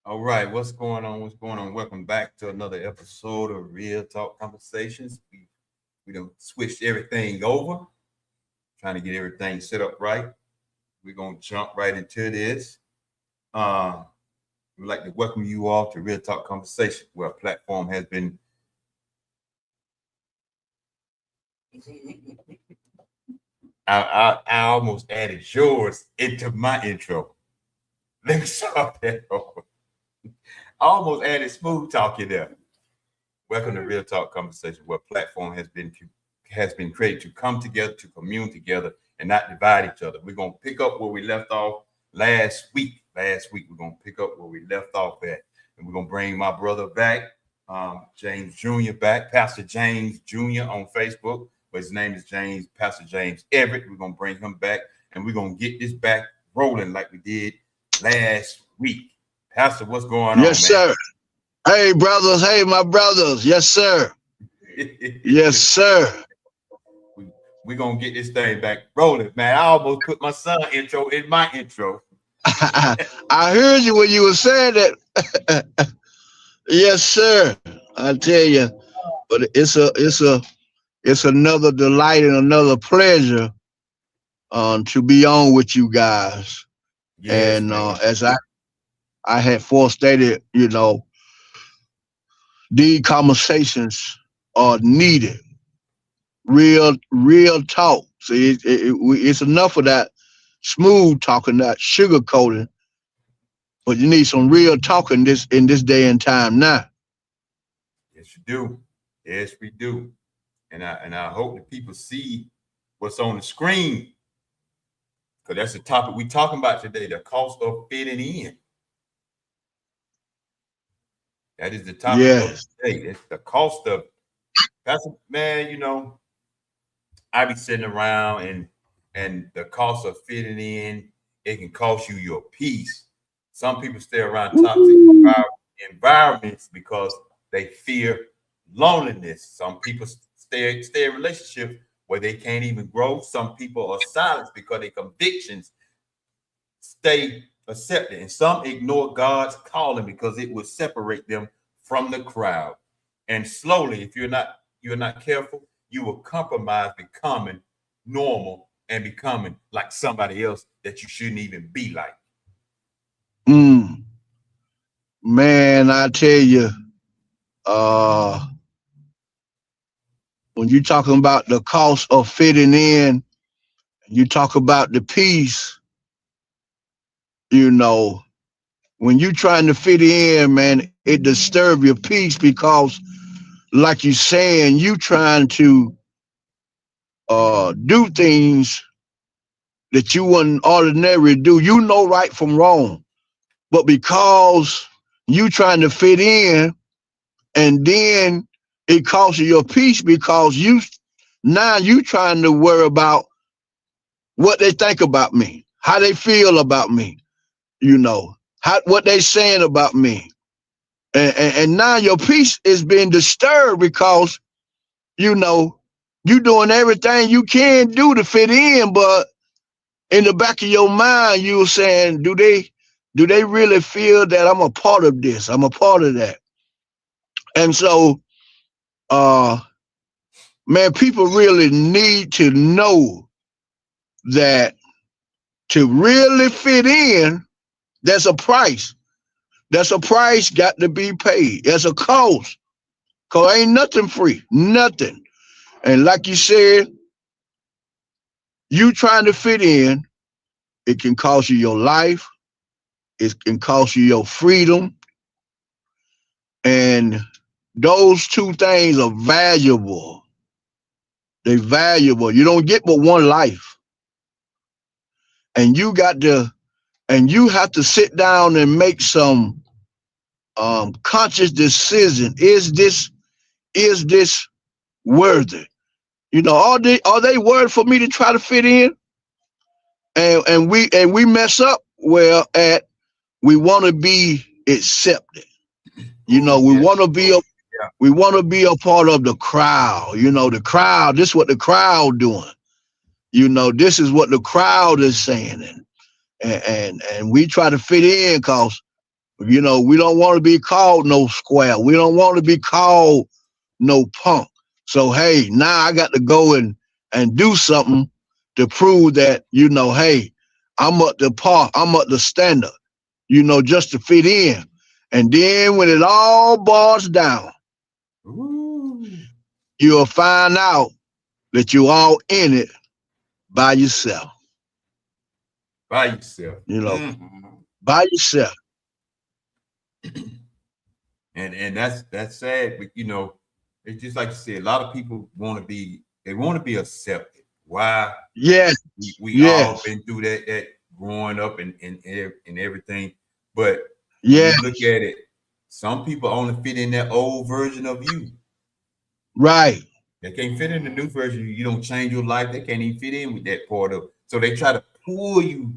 All right, what's going on? What's going on? Welcome back to another episode of Real Talk Conversations. We done switched everything over, trying to get everything set up right. We're gonna jump right into this. Uh, we'd like to welcome you all to Real Talk Conversation, where a platform has been. I almost added yours into my intro. Let me start that over. I almost added smooth talk in there. Welcome to Real Talk Conversation, where a platform has been created to come together, to commune together, and not divide each other. We're gonna pick up where we left off last week. Last week we're gonna pick up where we left off at, and we're gonna bring my brother back, James Jr. back, Pastor James Jr. on Facebook, but his name is Pastor James Everett. We're gonna bring him back, and we're gonna get this back rolling like we did last week. Pastor, what's going on, Yes, sir. Hey, brothers. Hey, my brothers. Yes, sir. Yes, sir. We're going to get this thing back rolling, man. I almost put my son intro in my intro. I heard you when you were saying that. Yes, sir. I tell you, but it's another delight and another pleasure to be on with you guys. Yes, and as I had forestated, these conversations are needed. Real talk. See, it's enough of that smooth talking, that sugarcoating, but you need some real talking in this day and time now. Yes, you do. Yes, we do. And I hope that people see what's on the screen, because that's the topic we're talking about today: the cost of fitting in. That is the topic of today. It's the cost of. That's man. I be sitting around and the cost of fitting in, it can cost you your peace. Some people stay around toxic environments because they fear loneliness. Some people stay in relationships where they can't even grow. Some people are silenced because their convictions stay accepted, and some ignore God's calling because it will separate them from the crowd. And slowly, if you're not careful, you will compromise becoming normal and becoming like somebody else that you shouldn't even be like. Man, I tell you, when you're talking about the cost of fitting in, you talk about the peace, when you're trying to fit in, man, it disturbs your peace because, like you're saying, you trying to do things that you wouldn't ordinarily do. You know right from wrong, but because you trying to fit in, and then it costs you your peace because you trying to worry about what they think about me, how they feel about me, what they saying about me. And now your peace is being disturbed because, you doing everything you can do to fit in, but in the back of your mind, you were saying, do they really feel that I'm a part of this? I'm a part of that. And so, man, people really need to know that to really fit in, there's a price. There's a price got to be paid. There's a cost. Because ain't nothing free. Nothing. And like you said, you trying to fit in, it can cost you your life. It can cost you your freedom. And those two things are valuable. They're valuable. You don't get but one life. And you have to sit down and make some conscious decision. Is this worthy? Are they worthy for me to try to fit in? And we mess up we want to be accepted. We want to be we want to be a part of the crowd. The crowd, this is what the crowd doing. This is what the crowd is saying. And we try to fit in because You know, we don't want to be called no square. We don't want to be called no punk. So hey, now I got to go and do something to prove that, you know, hey, I'm up to par, I'm up to standard, you know, just to fit in. And then when it all boils down, you'll find out that you're all in it by yourself. By yourself. You know, by yourself. And that's sad, but you know, it's just like you said, a lot of people want to be accepted. Why? Yes. We all been through that growing up and everything. But when you look at it, some people only fit in that old version of you. Right. They can't fit in the new version. You don't change your life. They can't even fit in with that part of. So they try to pull you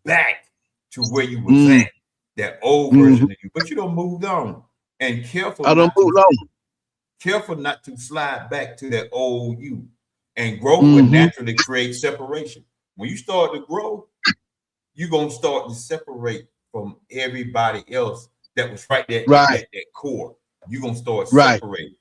back to where you was at, that old version of you. But you don't move on. And careful not to slide back to that old you. And growth will naturally create separation. When you start to grow, you're gonna start to separate from everybody else that was right there at that core. You're gonna start separating.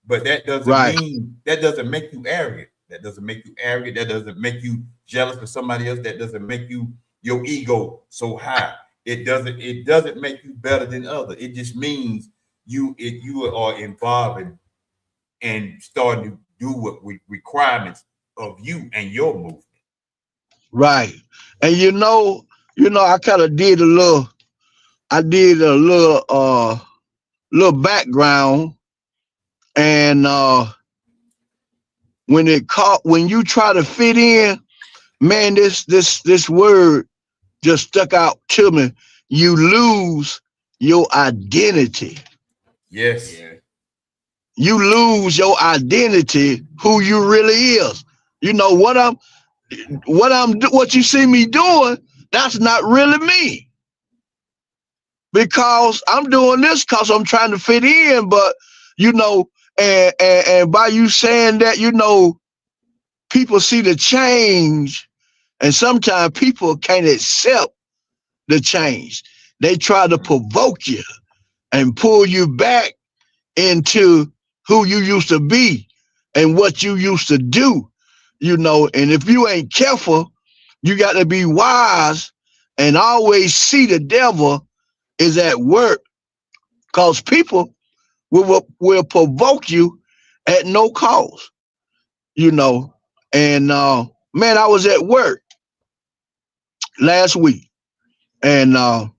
But that doesn't mean, that doesn't make you arrogant. That doesn't make you arrogant. That doesn't make you jealous for somebody else. That doesn't make you your ego so high. It doesn't make you better than others. It just means you are involving and starting to do what requirements of you and your movement. Right. And you know, I kind of did a little background, and when you try to fit in, man, this word just stuck out to me. You lose your identity. Yes. You lose your identity, who you really is. You know what you see me doing, that's not really me. Because I'm doing this because I'm trying to fit in, but you know, and by you saying that, you know, people see the change, and sometimes people can't accept the change. They try to provoke you and pull you back into who you used to be and what you used to do, you know. And if you ain't careful, you got to be wise and always see the devil is at work, because people will provoke you at no cause, you know. And man, I was at work last week, and the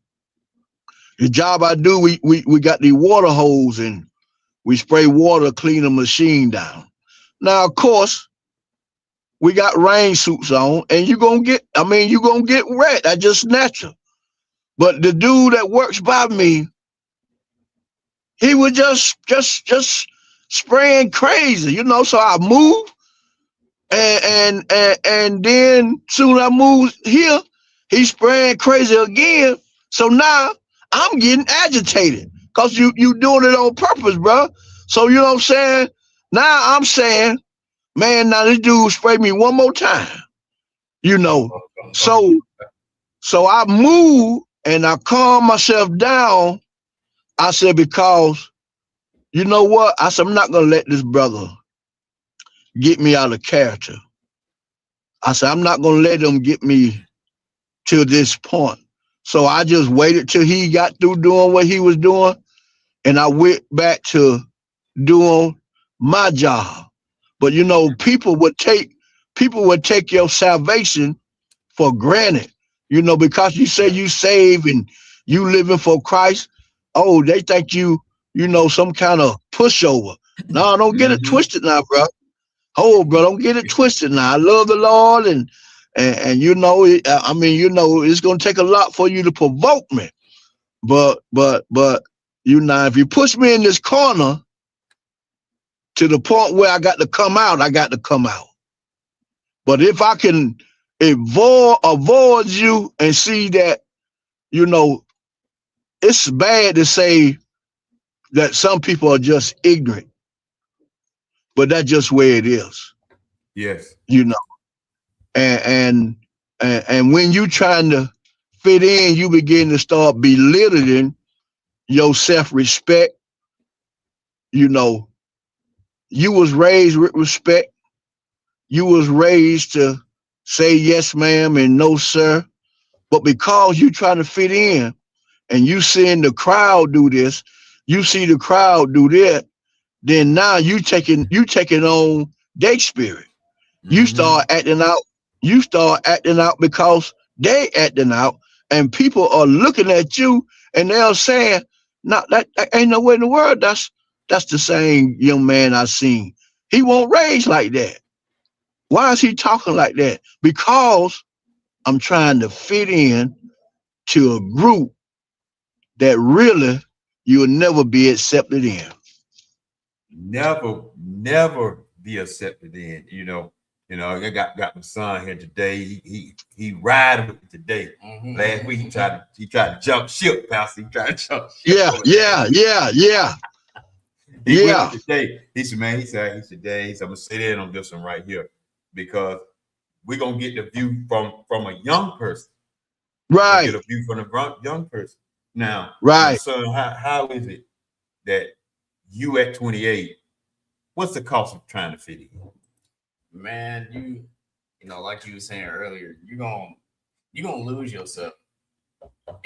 job I do, we got the water hose, and we spray water, clean the machine down. Now, of course, we got rain suits on, and you're gonna get wet. That's just natural. But the dude that works by me, he was just spraying crazy, you know. So I moved, and then soon as I moved here, he's spraying crazy again. So now I'm getting agitated because you doing it on purpose, bro. So you know what I'm saying? Now I'm saying, man, now this dude sprayed me one more time, you know. So I moved and I calmed myself down. I said, because you know what? I said, I'm not gonna let this brother get me out of character. I said, I'm not gonna let him get me to this point. So I just waited till he got through doing what he was doing, and I went back to doing my job. But you know, people would take your salvation for granted, you know, because you say you saved and you living for Christ. Oh, they think you know, some kind of pushover. No, don't get it twisted now, bro. Oh, bro, don't get it twisted now. I love the Lord, and you know, I mean, you know, it's gonna take a lot for you to provoke me. But you know, if you push me in this corner to the point where I got to come out, I got to come out. But if I can avoid you and see that, you know, it's bad to say that some people are just ignorant, but that's just where it is. Yes. You know, and when you trying to fit in, you begin to start belittling your self-respect. You know, you was raised with respect. You was raised to say yes, ma'am, and no, sir. But because you trying to fit in and you seeing the crowd do this, you see the crowd do that, then now you taking on their spirit. You Mm-hmm. start acting out. You start acting out because they acting out, and people are looking at you and they're saying, "No, that ain't no way in the world. That's the same young man I seen. He won't raise like that. Why is he talking like that? Because I'm trying to fit in to a group that really you'll never be accepted in." Never be accepted in. I got my son here today. He riding with me today. Last week he tried to jump ship, Pastor. He tried to jump ship Yeah, over yeah, last week. yeah, yeah, He with me yeah. today. He said, man, he said, I'm gonna sit in on this one right here because we're gonna get the view from a young person. We're gonna get Right, a view from a young person. Now, right. son, how is it that you at 28, what's the cost of trying to fit in? Man, like you were saying earlier, you're gonna lose yourself,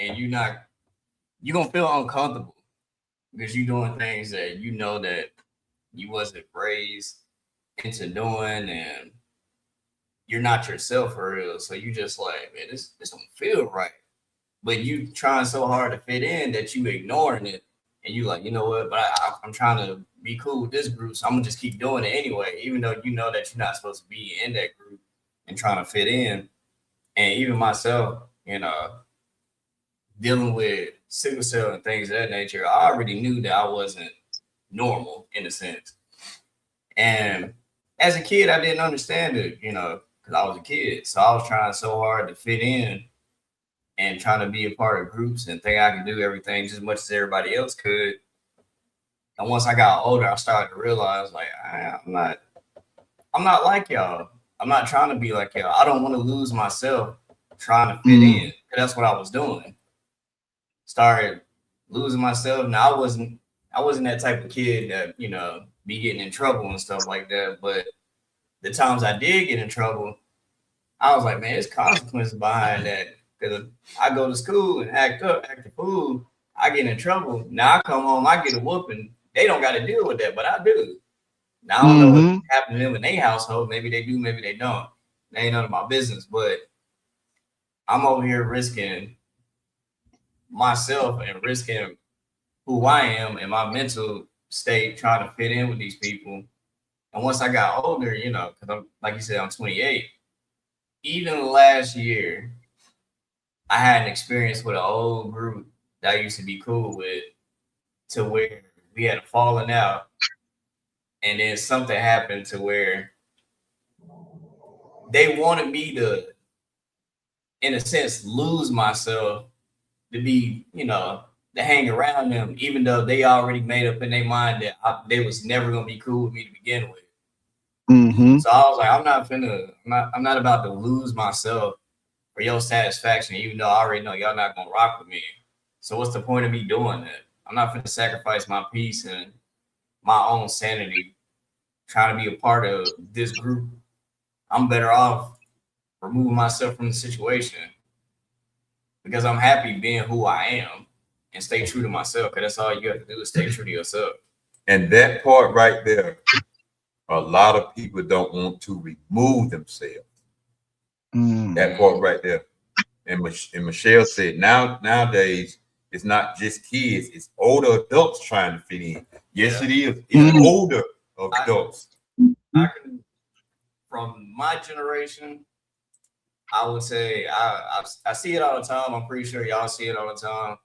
and you're gonna feel uncomfortable because you're doing things that you know that you wasn't raised into doing, and you're not yourself for real. So you just like, man, this don't feel right. But you trying so hard to fit in that you ignoring it, and you like, you know what? But I'm trying to be cool with this group, so I'm gonna just keep doing it anyway, even though you know that you're not supposed to be in that group and trying to fit in. And even myself, dealing with sickle cell and things of that nature, I already knew that I wasn't normal in a sense. And as a kid, I didn't understand it, because I was a kid. So I was trying so hard to fit in and trying to be a part of groups and think I could do everything just as much as everybody else could. And once I got older, I started to realize like I'm not like y'all. I'm not trying to be like y'all. I don't want to lose myself trying to fit in. Mm, 'Cause that's what I was doing. Started losing myself. Now I wasn't that type of kid that, be getting in trouble and stuff like that. But the times I did get in trouble, I was like, man, there's consequences behind that. Because I go to school and act a fool, I get in trouble. Now I come home, I get a whooping. They don't got to deal with that, but I do. Now I don't know what mm-hmm. happened to them in their household. Maybe they do, maybe they don't. They ain't none of my business. But I'm over here risking myself and risking who I am and my mental state trying to fit in with these people. And once I got older, because I'm like you said, I'm 28. Even last year, I had an experience with an old group that I used to be cool with, to where we had a falling out, and then something happened to where they wanted me to, in a sense, lose myself to be, to hang around them, even though they already made up in their mind that they was never gonna be cool with me to begin with. Mm-hmm. So I was like, I'm not about to lose myself for your satisfaction, even though I already know y'all not gonna rock with me. So what's the point of me doing that? I'm not gonna sacrifice my peace and my own sanity trying to be a part of this group. I'm better off removing myself from the situation because I'm happy being who I am and stay true to myself. Because that's all you have to do is stay true to yourself. And that part right there, a lot of people don't want to remove themselves. Mm. That part right there. And Michelle said, nowadays it's not just kids; it's older adults trying to fit in. Yes, Yeah. it is. It's older adults. I can, from my generation, I would say I see it all the time. I'm pretty sure y'all see it all the time.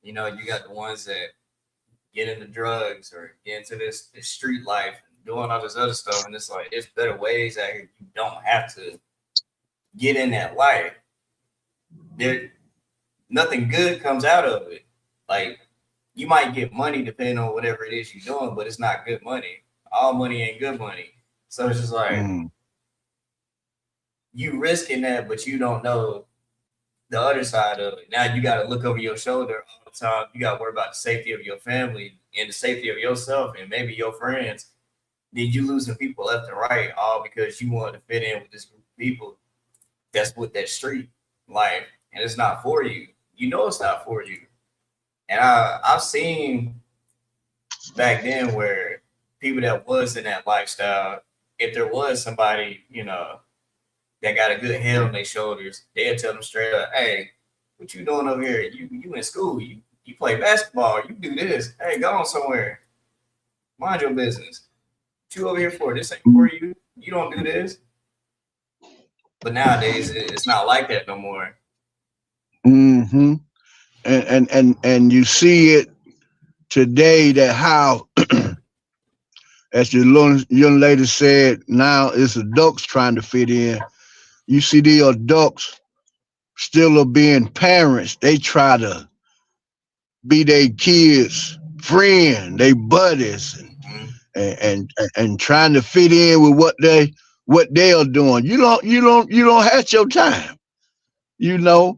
You got the ones that get into drugs or get into this street life and doing all this other stuff, and it's like it's better ways that you don't have to get in that life. There, nothing good comes out of it. Like you might get money depending on whatever it is you're doing, but it's not good money. All money ain't good money. So it's just like you risking that, but you don't know the other side of it. Now you got to look over your shoulder. Oh, of times you got to worry about the safety of your family and the safety of yourself and maybe your friends. Did you losing people left and right all because you wanted to fit in with this group of people that's with that street life, and it's not for you. You know it's not for you. And I've seen back then where people that was in that lifestyle, if there was somebody, that got a good head on their shoulders, they'd tell them straight up, hey, what you doing over here? You in school, you play basketball, you do this. Hey, go on somewhere. Mind your business. What you over here for? This ain't for you. You don't do this. But nowadays it's not like that no more. Mm-hmm. And you see it today that how as the young lady said, now it's adults trying to fit in. You see the adults still are being parents. They try to be their kids' friend, they buddies, and trying to fit in with what they are doing. You don't have your time. You don't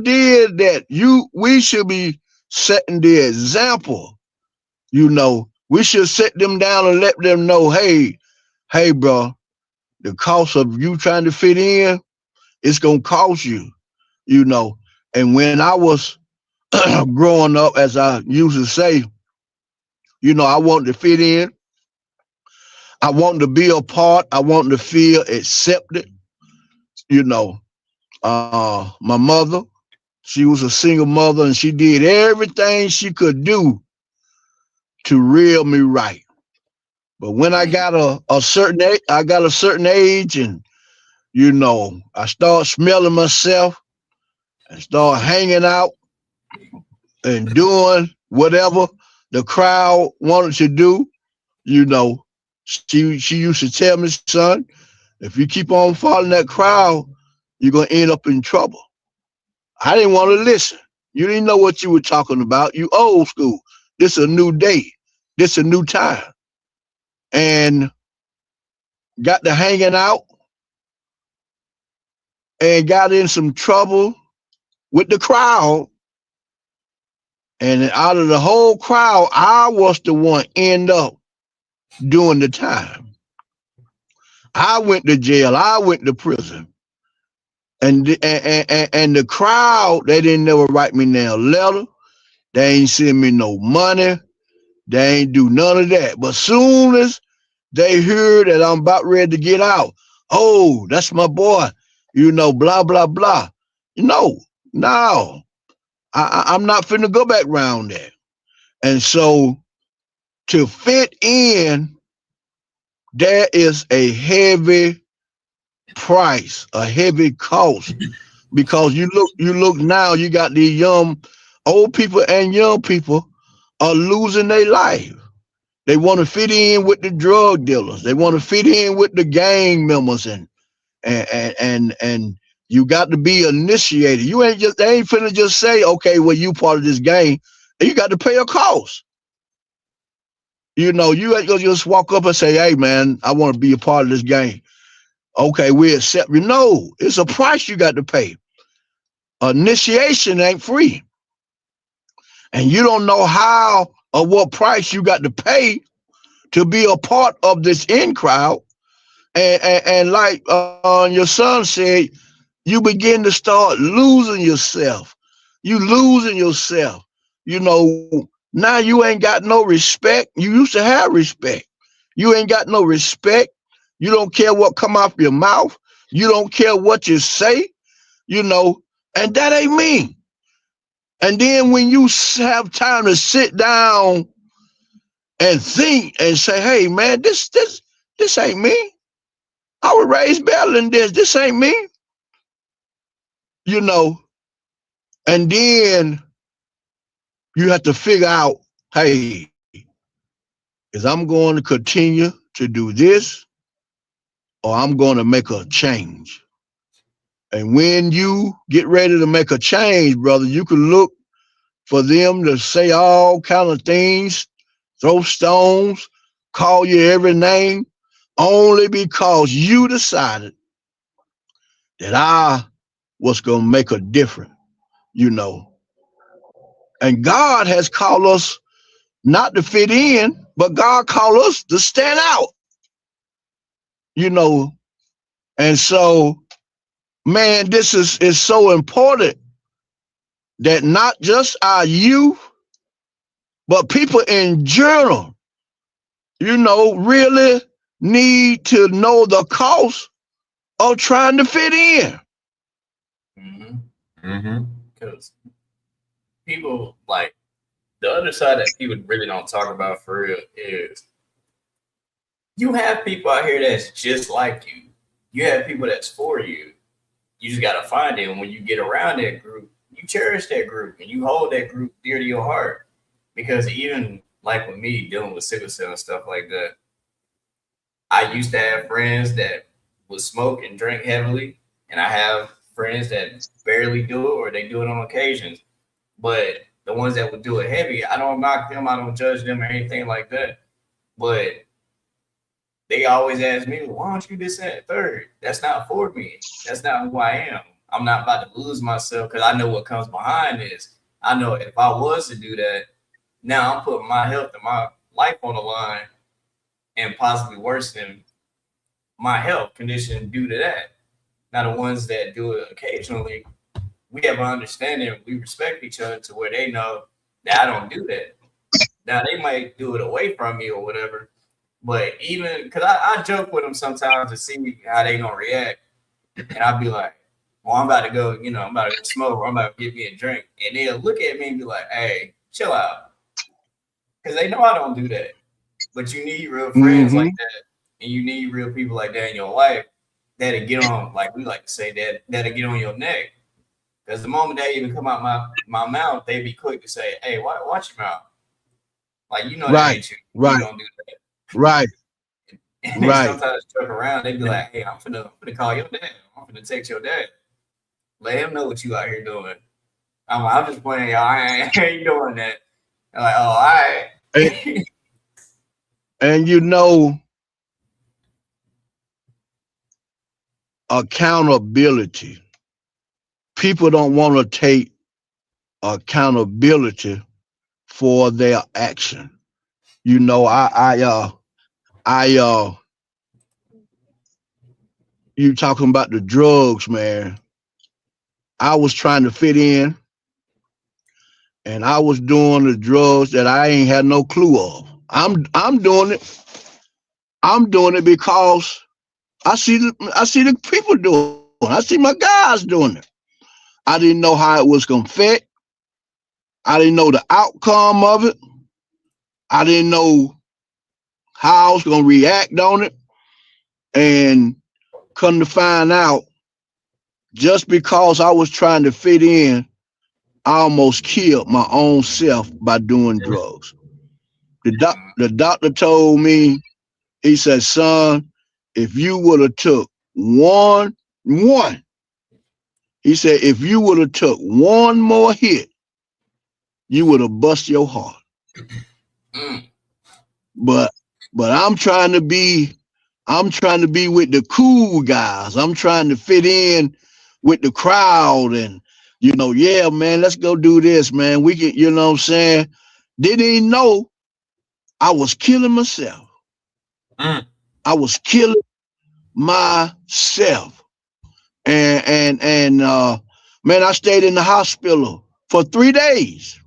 did that. We should be setting the example. We should sit them down and let them know, hey, bro, the cost of you trying to fit in, it's gonna cost you. And when I was growing up, as I used to say, I wanted to fit in. I wanted to be a part. I wanted to feel accepted. My mother, she was a single mother, and she did everything she could do to reel me right. But when I got a certain age, and I started smelling myself and started hanging out and doing whatever the crowd wanted to do. She used to tell me, son, if you keep on following that crowd, you're gonna end up in trouble. I didn't want to listen. You didn't know what you were talking about. You old school. This a new day. This a new time. And got to hanging out and got in some trouble with the crowd. And out of the whole crowd, I was the one end up doing the time. I went to jail. I went to prison. And the crowd, they didn't never write me no letter. They ain't send me no money. They ain't do none of that. But soon as they heard that I'm about ready to get out, oh, that's my boy, blah, blah, blah. No, I'm not finna go back around there. And so to fit in, there is a heavy price, a heavy cost, because you look now, you got these old people and young people are losing their life. They want to fit in with the drug dealers. They want to fit in with the gang members, and you got to be initiated. They ain't finna just say, okay, well, you part of this gang. You got to pay a cost. You ain't gonna just walk up and say, hey man, I want to be a part of this gang. Okay, we accept you. No, it's a price you got to pay. Initiation ain't free. And you don't know how or what price you got to pay to be a part of this in crowd. And like your son said, you begin to start losing yourself. You losing yourself. Now you ain't got no respect. You used to have respect. You ain't got no respect. You don't care what come off your mouth. You don't care what you say, and that ain't me. And then when you have time to sit down and think and say, hey man, this ain't me. I was raised better than this. This ain't me. And then you have to figure out, hey, is I'm going to continue to do this, or I'm going to make a change. And when you get ready to make a change, brother, you can look for them to say all kind of things, throw stones, call you every name, only because you decided that I was going to make a difference, And God has called us not to fit in, but God called us to stand out, you know. And so, man, this is so important that not just our youth, but people in general, you know, really need to know the cost of trying to fit in. Because people like the other side that people really don't talk about for real is you have people out here that's just like you. You have people that's for you. You just gotta find it. And when you get around that group, you cherish that group and you hold that group dear to your heart. Because even like with me dealing with sickle cell and stuff like that, I used to have friends that would smoke and drink heavily, and I have friends that barely do it or they do it on occasions. But the ones that would do it heavy, I don't knock them, I don't judge them or anything like that. But they always ask me, why don't you do this and third? That's not for me. That's not who I am. I'm not about to lose myself because I know what comes behind this. I know if I was to do that, now I'm putting my health and my life on the line and possibly worse than my health condition due to that. Now the ones that do it occasionally, we have an understanding, we respect each other to where they know that I don't do that. Now they might do it away from me or whatever, but even because I joke with them sometimes to see how they gonna react, and I'll be like, "Well, I'm about to go, you know, I'm about to go smoke, or I'm about to get me a drink," and they'll look at me and be like, "Hey, chill out," because they know I don't do that. But you need real friends like that, and you need real people like that in your life that'll get on, like we like to say, that'll get on your neck. Because the moment they even come out my mouth, they be quick to say, "Hey, watch your mouth." Like, you know, that ain't you. You don't do that. Right. And they sometimes joke around. They be like, "Hey, I'm finna call your dad. I'm finna text your dad. Let him know what you out here doing." I'm like, "I'm just playing, y'all. I ain't doing that." They're like, "Oh, all right." And you know, accountability. People don't want to take accountability for their action. You know, you talking about the drugs, man. I was trying to fit in, and I was doing the drugs that I ain't had no clue of. I'm doing it. I'm doing it because I see the people doing it. I see my guys doing it. I didn't know how it was gonna fit. I didn't know the outcome of it. I didn't know how I was gonna react on it. And come to find out, just because I was trying to fit in, I almost killed my own self by doing drugs. The doctor told me, he said, "Son, if you would have took one, he said, if you would have took one more hit, you would have bust your heart." But I'm trying to be with the cool guys. I'm trying to fit in with the crowd and, you know, yeah, man, let's go do this, man. We can, you know what I'm saying? Didn't even know I was killing myself. I was killing myself. And man, I stayed in the hospital for 3 days.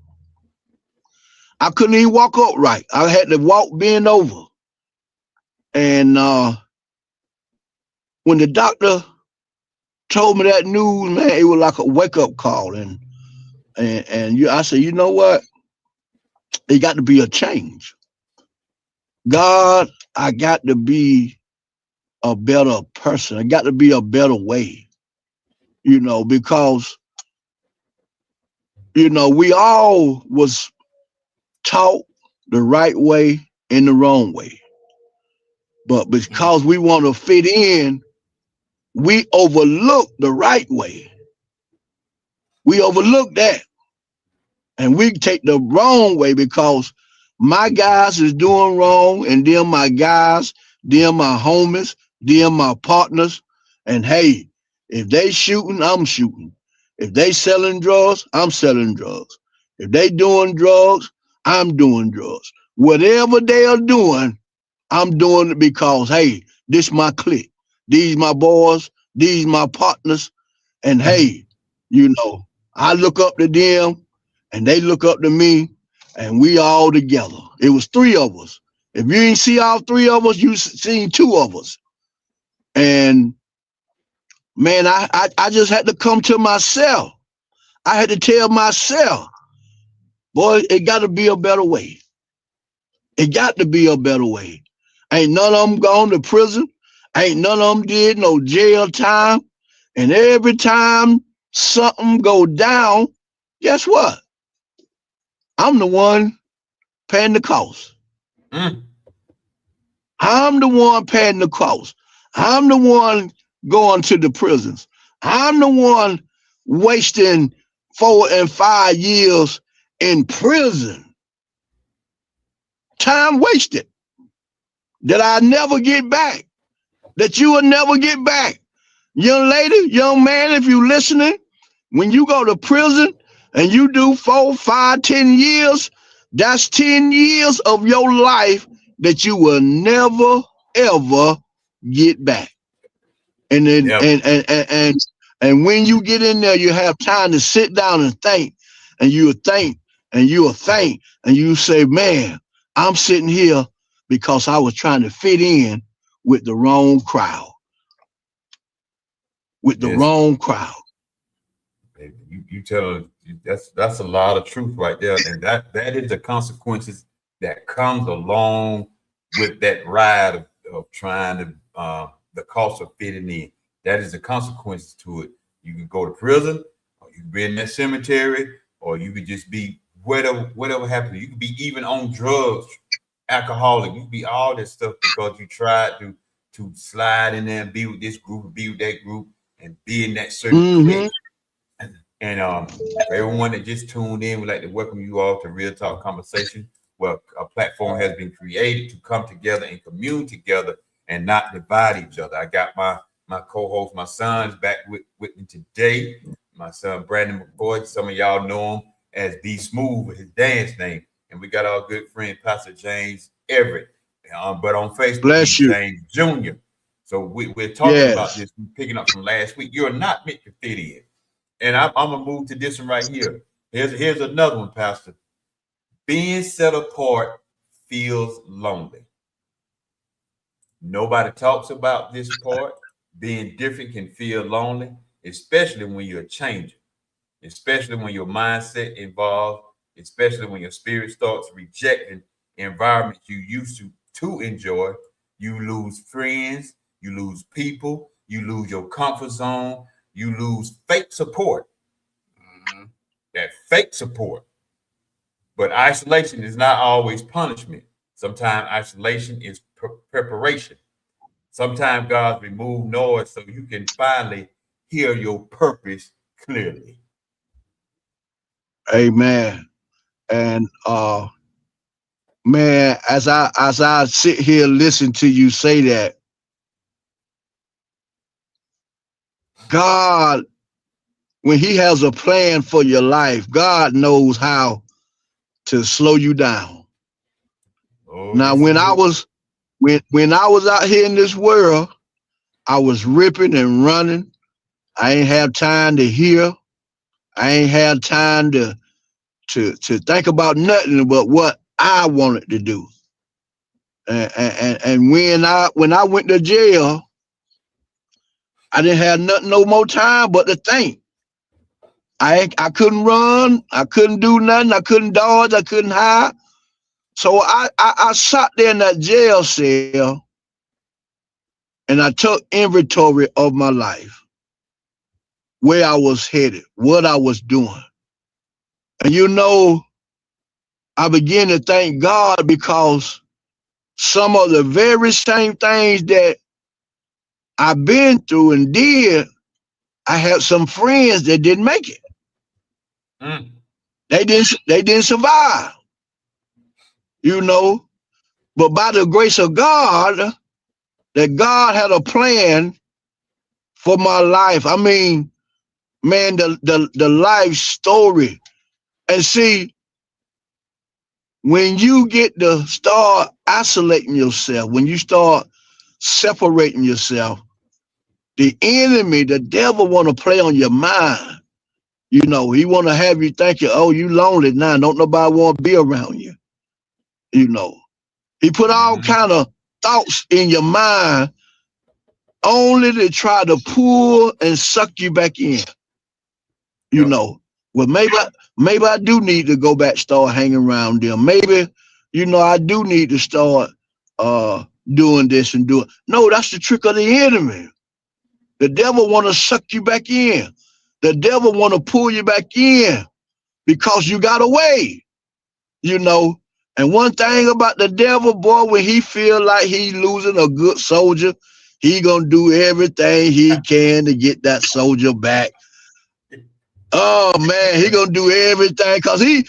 I couldn't even walk upright. I had to walk bend over. And when the doctor told me that news, man, it was like a wake up call. And I said, you know what? It got to be a change. God, I got to be a better person. I got to be a better way, you know, because, you know, we all was taught the right way and the wrong way. But because we want to fit in, we overlook the right way. We overlook that. And we take the wrong way because my guys is doing wrong, and them my guys, them my homies, them my partners. And hey, if they shooting, I'm shooting. If they selling drugs, I'm selling drugs. If they doing drugs, I'm doing drugs. Whatever they are doing, I'm doing it because, hey, this my clique. These my boys. These my partners. And hey, I look up to them and they look up to me and we all together. It was three of us. If you ain't see all three of us, you seen two of us. And man, I just had to come to myself. I had to tell myself, boy, it got to be a better way. It got to be a better way. Ain't none of them gone to prison. Ain't none of them did no jail time. And every time something go down, guess what? I'm the one paying the cost. Mm. I'm the one paying the cost. I'm the one going to the prisons. I'm the one wasting 4 and 5 years in prison. Time wasted that I never get back, that you will never get back. Young lady, young man, if you listening, when you go to prison and you do 4, 5, 10 years, that's 10 years of your life that you will never, ever get back. And then Yep. and when you get in there, you have time to sit down and think, and you'll think, and you'll think, and you say, man, I'm sitting here because I was trying to fit in with the wrong crowd. With the Yes. wrong crowd. You tell that's a lot of truth right there, and that is the consequences that comes along with that ride of trying to the cost of fitting in. That is the consequences to it. You can go to prison, or you can be in that cemetery, or you could just be whatever happens. You could be even on drugs, alcoholic. You could be all this stuff because you tried to slide in there and be with this group, be with that group, and be in that certain place. And for everyone that just tuned in, we'd like to welcome you all to Real Talk Conversation, where a platform has been created to come together and commune together and not divide each other. I got my co-host, my son's back with me today. My son, Brandon McCoy. Some of y'all know him as B Smooth with his dance name. And we got our good friend, Pastor James Everett. But on Facebook, he's James Jr. So we're talking about this, we're picking up from last week. You're not meant to fit in. And I'm gonna move to this one right here. Here's another one, Pastor. Being set apart feels lonely. Nobody talks about this part. Being different can feel lonely, especially when you're changing, especially when your mindset involved, especially when your spirit starts rejecting environments you used to enjoy. You lose friends, you lose people, you lose your comfort zone. You lose fake support. That fake support. But isolation is not always punishment. Sometimes isolation is preparation. Sometimes God removes noise so you can finally hear your purpose clearly. Amen. And man, as I sit here listen to you say that, God, when he has a plan for your life, God knows how to slow you down. Now, when I was out here in this world, I was ripping and running. I ain't have time to hear. I ain't have time to think about nothing but what I wanted to do. And when I went to jail, I didn't have nothing, no more time but to think. I couldn't run. I couldn't do nothing. I couldn't dodge. I couldn't hide. So I sat there in that jail cell and I took inventory of my life, where I was headed, what I was doing. And I began to thank God because some of the very same things that I've been through and did, I had some friends that didn't make it. They didn't survive. But by the grace of God, that God had a plan for my life. I mean, man, the life story And see, when you get to start isolating yourself, when you start separating yourself, the enemy, the devil want to play on your mind. You know, he want to have you thinking, oh, you lonely now. Don't nobody want to be around you. You know, he put all kind of thoughts in your mind only to try to pull and suck you back in. You know, well, maybe I do need to go back, start hanging around them. Maybe, you know, I do need to start doing this and doing. No, that's the trick of the enemy. The devil want to suck you back in. The devil want to pull you back in because you got away, you know. And one thing about the devil, boy, when he feel like he losing a good soldier, he gonna do everything he can to get that soldier back. Oh man, he gonna do everything because he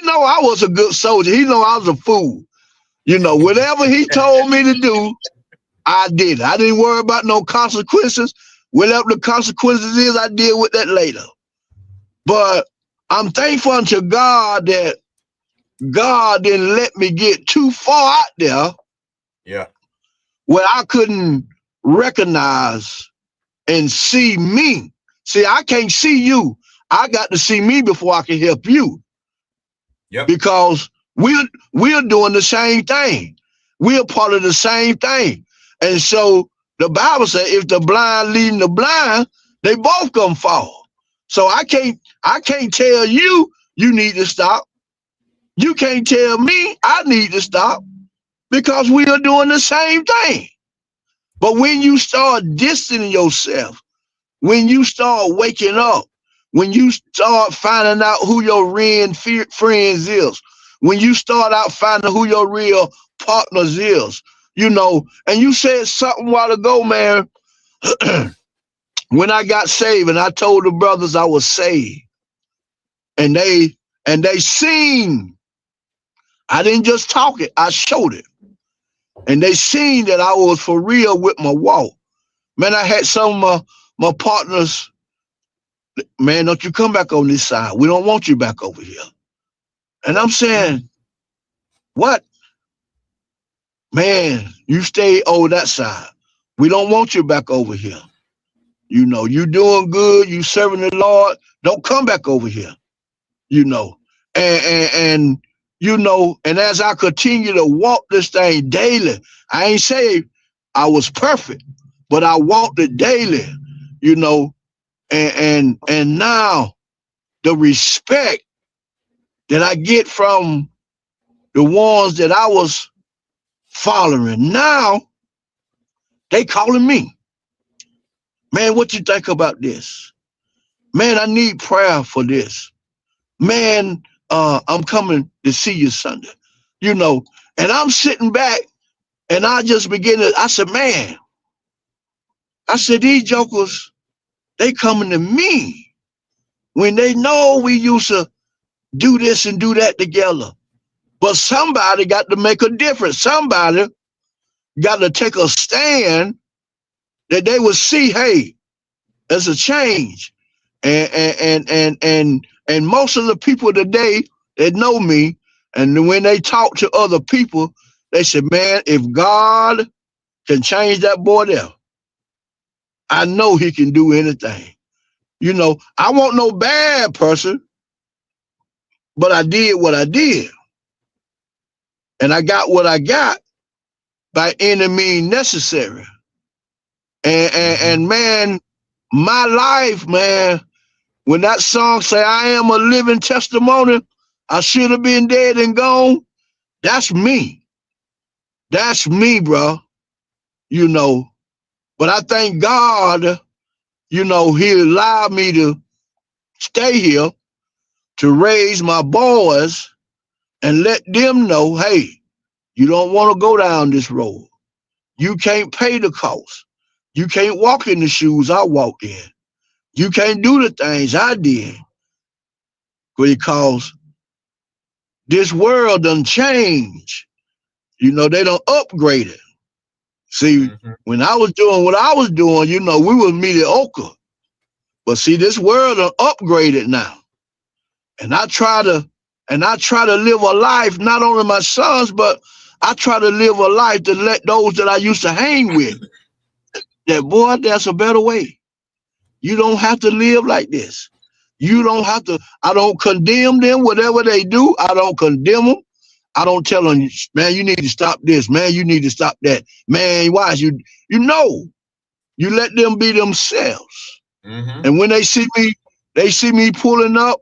know I was a good soldier. He know I was a fool. You know, whatever he told me to do, I did. I didn't worry about no consequences. Whatever the consequences is, I deal with that later. But I'm thankful unto God that God didn't let me get too far out there. Yeah. Where I couldn't recognize and see me. See, I can't see you. I got to see me before I can help you. Yep. Because we're doing the same thing. We're part of the same thing. And so the Bible says if the blind leading the blind, they both gonna fall. So I can't tell you need to stop. You can't tell me I need to stop because we are doing the same thing. But when you start distancing yourself, when you start waking up, when you start finding out who your real friends is, when you start out finding who your real partners is, you know, and you said something a while ago, man, when I got saved and I told the brothers I was saved and they seen, I didn't just talk it, I showed it. And they seen that I was for real with my walk. Man, I had some of my partners, man, don't you come back on this side. We don't want you back over here. And I'm saying, what? Man, you stay over that side. We don't want you back over here. You know, you doing good. You serving the Lord. Don't come back over here. You know, and you know, and as I continue to walk this thing daily, I ain't say I was perfect, but I walked it daily. You know, and now the respect that I get from the ones that I was following, now they calling me. Man, what you think about this? Man, I need prayer for this. Man, I'm coming to see you Sunday. You know, and I'm sitting back and I just begin to, I said, man, I said, these jokers, they coming to me when they know we used to do this and do that together. But somebody got to make a difference. Somebody got to take a stand that they will see, hey, there's a change. And most of the people today that know me, and when they talk to other people, they say, man, if God can change that boy there, I know he can do anything. You know, I want no bad person, but I did what I did. And I got what I got by any means necessary. And man, my life, man, when that song say, I am a living testimony, I should have been dead and gone, that's me. That's me, bro. You know, but I thank God, you know, he allowed me to stay here to raise my boys and let them know, hey, you don't want to go down this road. You can't pay the cost. You can't walk in the shoes I walked in. You can't do the things I did because this world done changed. You know, they done upgraded. See, when I was doing what I was doing, you know, we were mediocre. But see, this world done upgraded now. And I try to live a life, not only my sons, but I try to live a life to let those that I used to hang with, that boy, there's a better way. You don't have to live like this. You don't have to, I don't condemn them, whatever they do, I don't condemn them. I don't tell them, man, you need to stop this, man, you need to stop that. Man, why is you know, you let them be themselves. And when they see me pulling up,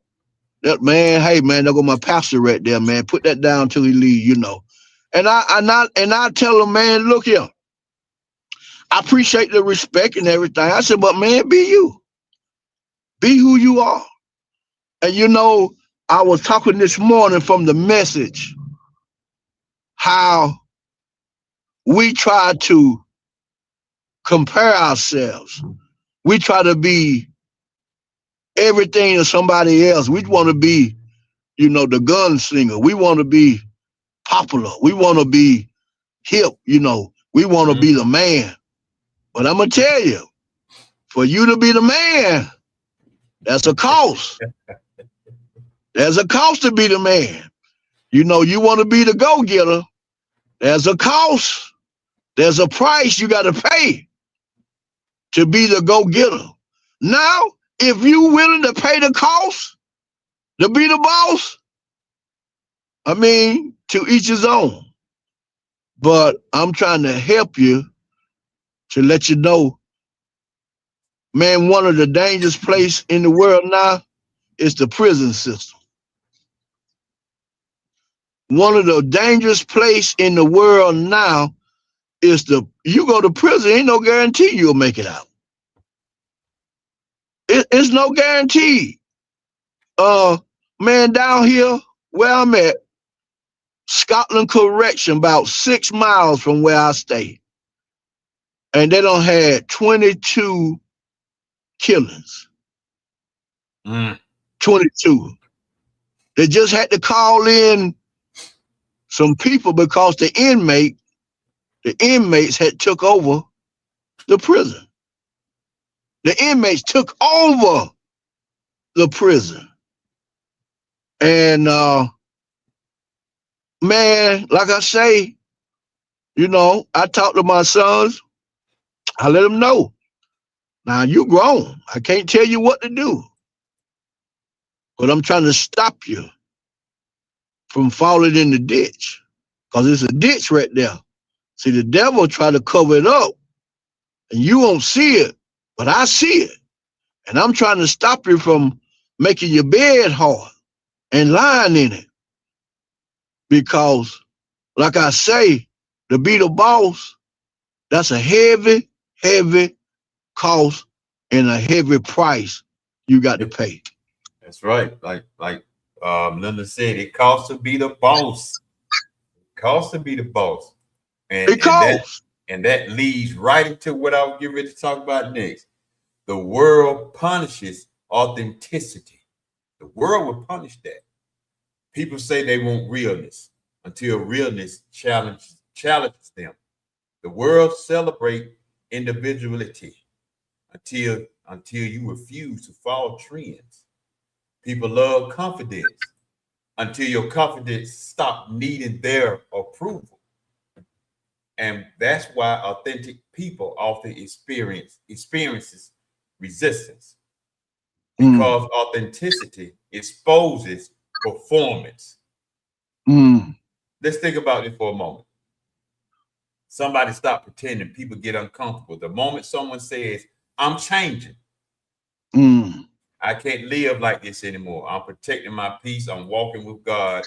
that man, hey man, there go my pastor right there, man. Put that down till he leave, you know. And I tell him, man, look here. I appreciate the respect and everything. I said, but man, be you. Be who you are. And you know, I was talking this morning from the message, how we try to compare ourselves. We try to be everything to somebody else. We want to be, you know, the gunslinger. We want to be popular. We want to be hip, you know. We want to be the man. But I'm going to tell you, for you to be the man, that's a cost. There's a cost to be the man. You know, you want to be the go-getter, there's a cost. There's a price you got to pay to be the go-getter. Now, if you willing to pay the cost to be the boss, I mean, to each his own. But I'm trying to help you to let you know, man, one of the dangerous places in the world now is the prison system. One of the dangerous places in the world now is you go to prison, ain't no guarantee you'll make it out. It's no guarantee. Man, down here where I'm at, Scotland Correction, about 6 miles from where I stay. And they done had 22 killings. 22. They just had to call in some people because the inmates had took over the prison. The inmates took over the prison. And man, like I say, you know, I talk to my sons, I let them know. Now you grown. I can't tell you what to do. But I'm trying to stop you from falling in the ditch. Because it's a ditch right there. See, the devil try to cover it up. And you won't see it, but I see it. And I'm trying to stop you from making your bed hard and lying in it. Because, like I say, to be the boss, that's a heavy, heavy cost and a heavy price you got to pay. That's right. Like Linda said, it costs to be the boss. It costs to be the boss. And that leads right into what I was getting ready to talk about next. The world punishes authenticity. The world will punish that. People say they want realness until realness challenges them. The world celebrates individuality until you refuse to follow trends. People love confidence until your confidence stop needing their approval. And that's why authentic people often experiences resistance, because authenticity exposes performance. Let's think about it for a moment. Somebody stop pretending, people get uncomfortable. The moment someone says, I'm changing, I can't live like this anymore. I'm protecting my peace. I'm walking with God.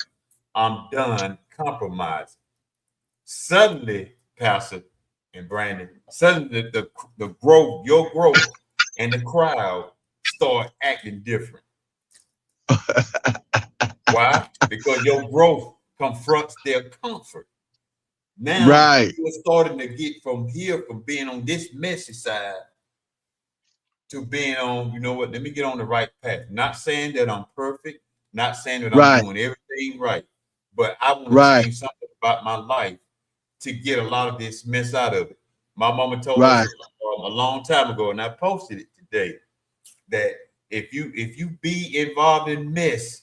I'm done compromising. Suddenly, Pastor and Brandon, suddenly the growth, your growth, and the crowd start acting different. Why? Because your growth confronts their comfort. Now you're starting to get from being on this messy side to being on, you know what, let me get on the right path. Not saying that I'm perfect, not saying that I'm doing everything right, but I want to change something about my life to get a lot of this mess out of it. My mama told us a long time ago, and I posted it today, that if you be involved in mess,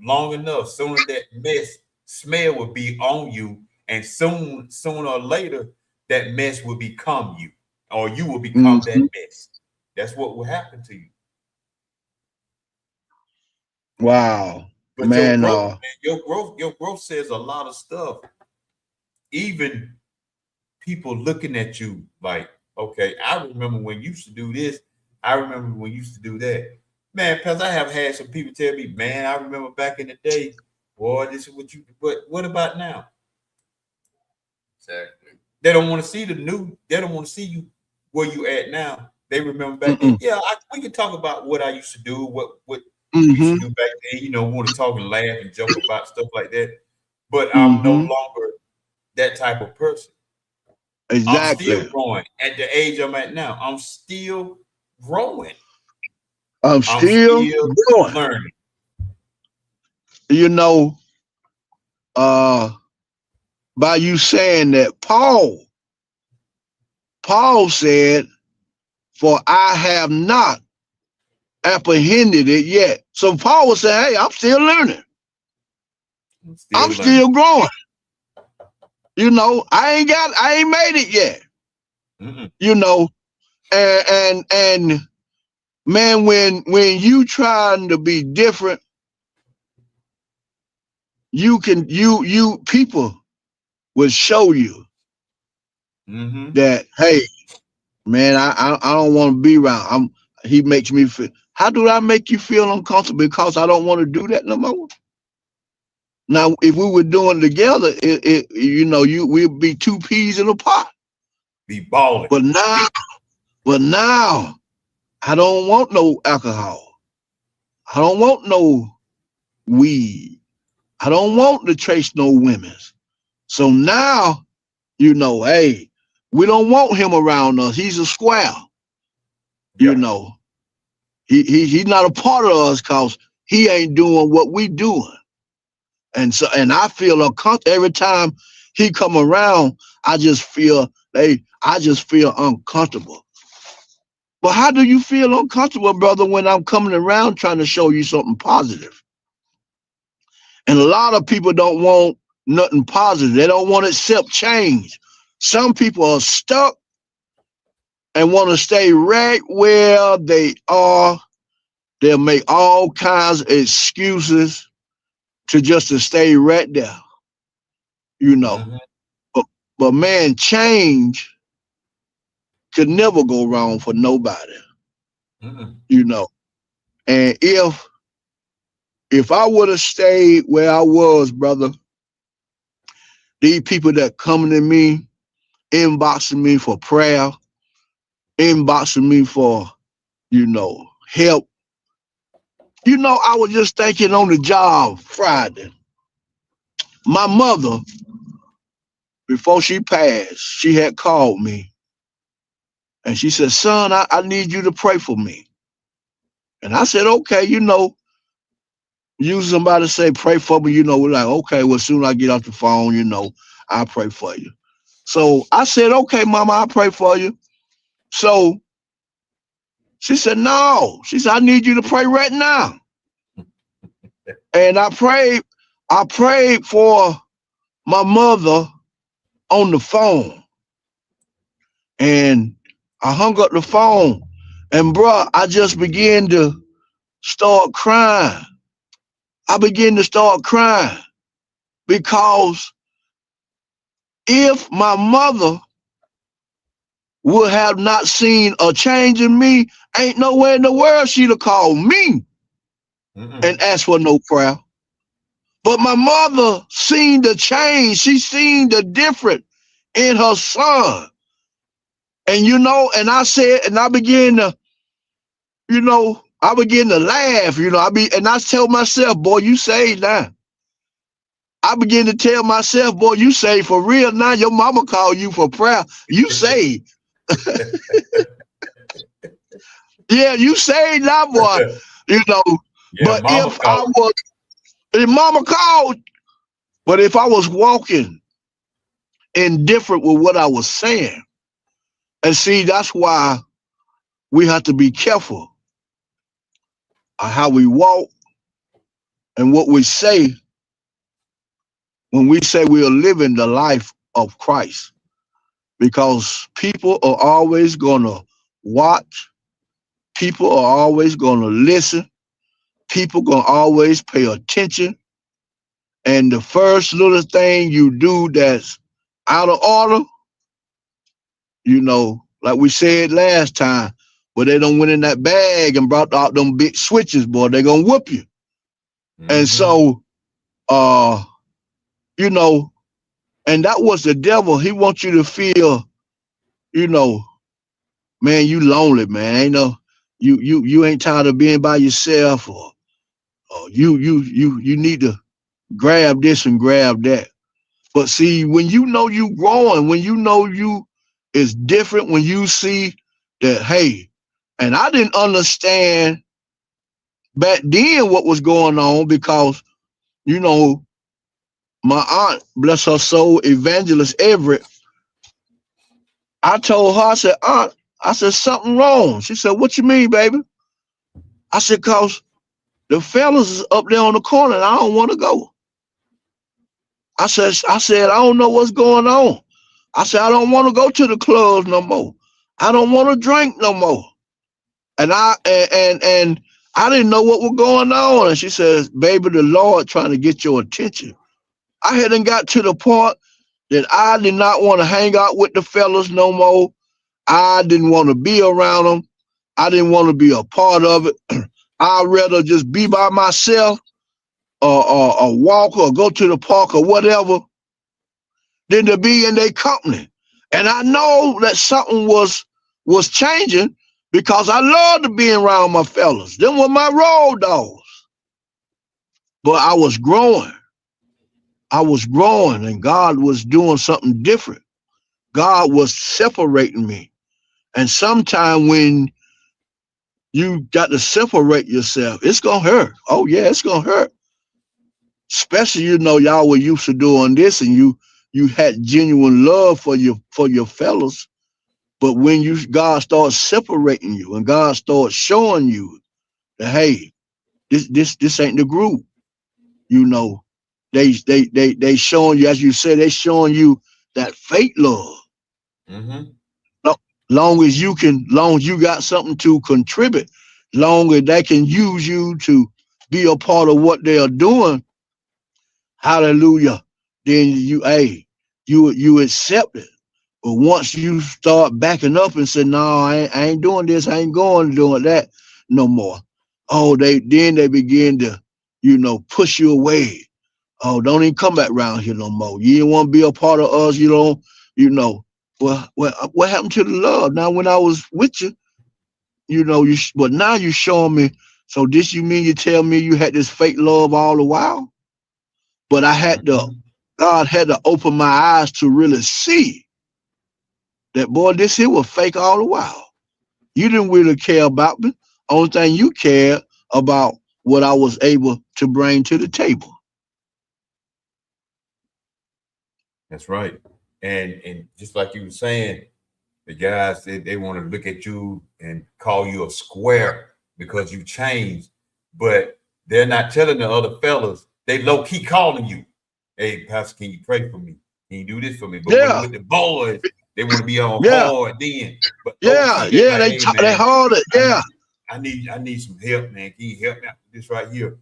long enough, sooner that mess smell will be on you, and sooner or later, that mess will become you, or you will become that mess. That's what will happen to you. Wow, But man. your growth says a lot of stuff. Even people looking at you like, okay, I remember when you used to do this. I remember when you used to do that. Man, because I have had some people tell me, man, I remember back in the day, boy, this is what you, but what about now? Exactly. They don't want to see the new, they don't want to see you where you at now. They remember back then. Yeah, we can talk about what I used to do, what we used to do back then, want to talk and laugh and joke about stuff like that. But I'm no longer that type of person. I'm still Exactly. growing at the age I'm at now. I'm still growing. I'm still growing. Learning. By you saying that, Paul said, "For I have not apprehended it yet." So Paul was saying, "Hey, I'm still learning. I'm still growing. I ain't made it yet." And man, when you trying to be different, you people will show you that, hey, man, I don't want to be around. He makes me feel. How do I make you feel uncomfortable? Because I don't want to do that no more. Now, if we were doing it together, we'd be two peas in a pot. Be balling. But now, I don't want no alcohol. I don't want no weed. I don't want to chase no women. So now, hey, we don't want him around us. He's a square. He's not a part of us because he ain't doing what we doing. And I feel uncomfortable every time he come around. I just feel uncomfortable. But how do you feel uncomfortable, brother, when I'm coming around trying to show you something positive? And a lot of people don't want nothing positive. They don't want to accept change. Some people are stuck and want to stay right where they are. They'll make all kinds of excuses to stay right there. But man, change could never go wrong for nobody. And if I would have stayed where I was, brother, these people that coming to me, inboxing me for prayer, inboxing me for, help. I was just thinking on the job Friday. My mother, before she passed, she had called me and she said, "Son, I need you to pray for me." And I said, "Okay, use somebody say, pray for me, we're like, okay, well, soon I get off the phone, I'll pray for you." So I said, "Okay, Mama, I'll pray for you." So she said, "No." She said, "I need you to pray right now." And I prayed for my mother on the phone. And I hung up the phone. And bruh, I just began to start crying. I began to start crying because if my mother would have not seen a change in me, ain't nowhere in the world she'd have called me and asked for no prayer. But my mother seen the change. She seen the difference in her son. And and I said, and I began to, I began to laugh, and I tell myself, boy, you saved now. I begin to tell myself, boy, you saved for real now. Your mama called you for prayer. You saved. Yeah, you saved now, boy. Yeah, but if mama called, but if I was walking indifferent with what I was saying, and see, that's why we have to be careful of how we walk and what we say when we say we are living the life of Christ, because people are always gonna watch, people are always gonna listen, people gonna always pay attention, and the first little thing you do that's out of order, like we said last time, where they don't went in that bag and brought out them big switches, boy, they gonna whoop you. And so, you know, and that was the devil. He wants you to feel, you know, man, you lonely, man. You ain't tired of being by yourself, or you need to grab this and grab that. But see, when you know you growing, when you know you is different, when you see that, hey, and I didn't understand back then what was going on, because, my aunt, bless her soul, Evangelist Everett, I told her, I said, Aunt, I said, something wrong. She said, what you mean, baby? I said, cause the fellas is up there on the corner and I don't want to go. I said, I don't know what's going on. I said, I don't want to go to the clubs no more. I don't want to drink no more. And I didn't know what was going on. And she says, baby, the Lord trying to get your attention. I hadn't got to the point that I did not want to hang out with the fellas no more. I didn't want to be around them. I didn't want to be a part of it. I'd rather just be by myself, or walk, or go to the park, or whatever, than to be in their company. And I know that something was changing, because I love to be around my fellas. Them were my road dogs. But I was growing. And God was doing something different. God was separating me. And sometime when you got to separate yourself, it's gonna hurt. Oh yeah, it's gonna hurt. Especially, y'all were used to doing this, and you had genuine love for your fellows. But when God starts separating you, and God starts showing you that, hey, this ain't the group, they showing you, as you said, they showing you that fake love. Long as you got something to contribute, long as they can use you to be a part of what they are doing, hallelujah, then you accept it. But once you start backing up and say, no, I ain't doing this, I ain't going to do that no more. Oh, they begin to, push you away. Oh, don't even come back around here no more. You didn't want to be a part of us, Well, what happened to the love? Now, when I was with you, but now you showing me. So this, you mean you tell me you had this fake love all the while? But God had to open my eyes to really see that, boy, this here was fake all the while. You didn't really care about me. Only thing you cared about what I was able to bring to the table. That's right. And just like you were saying, the guys, they want to look at you and call you a square because you changed, but they're not telling the other fellas. They low key calling you, hey, Pastor, can you pray for me? Can you do this for me? But when with the boys, they want to be on hard then. But they hard it. Yeah. I need some help, man. Can you help me out with this right here?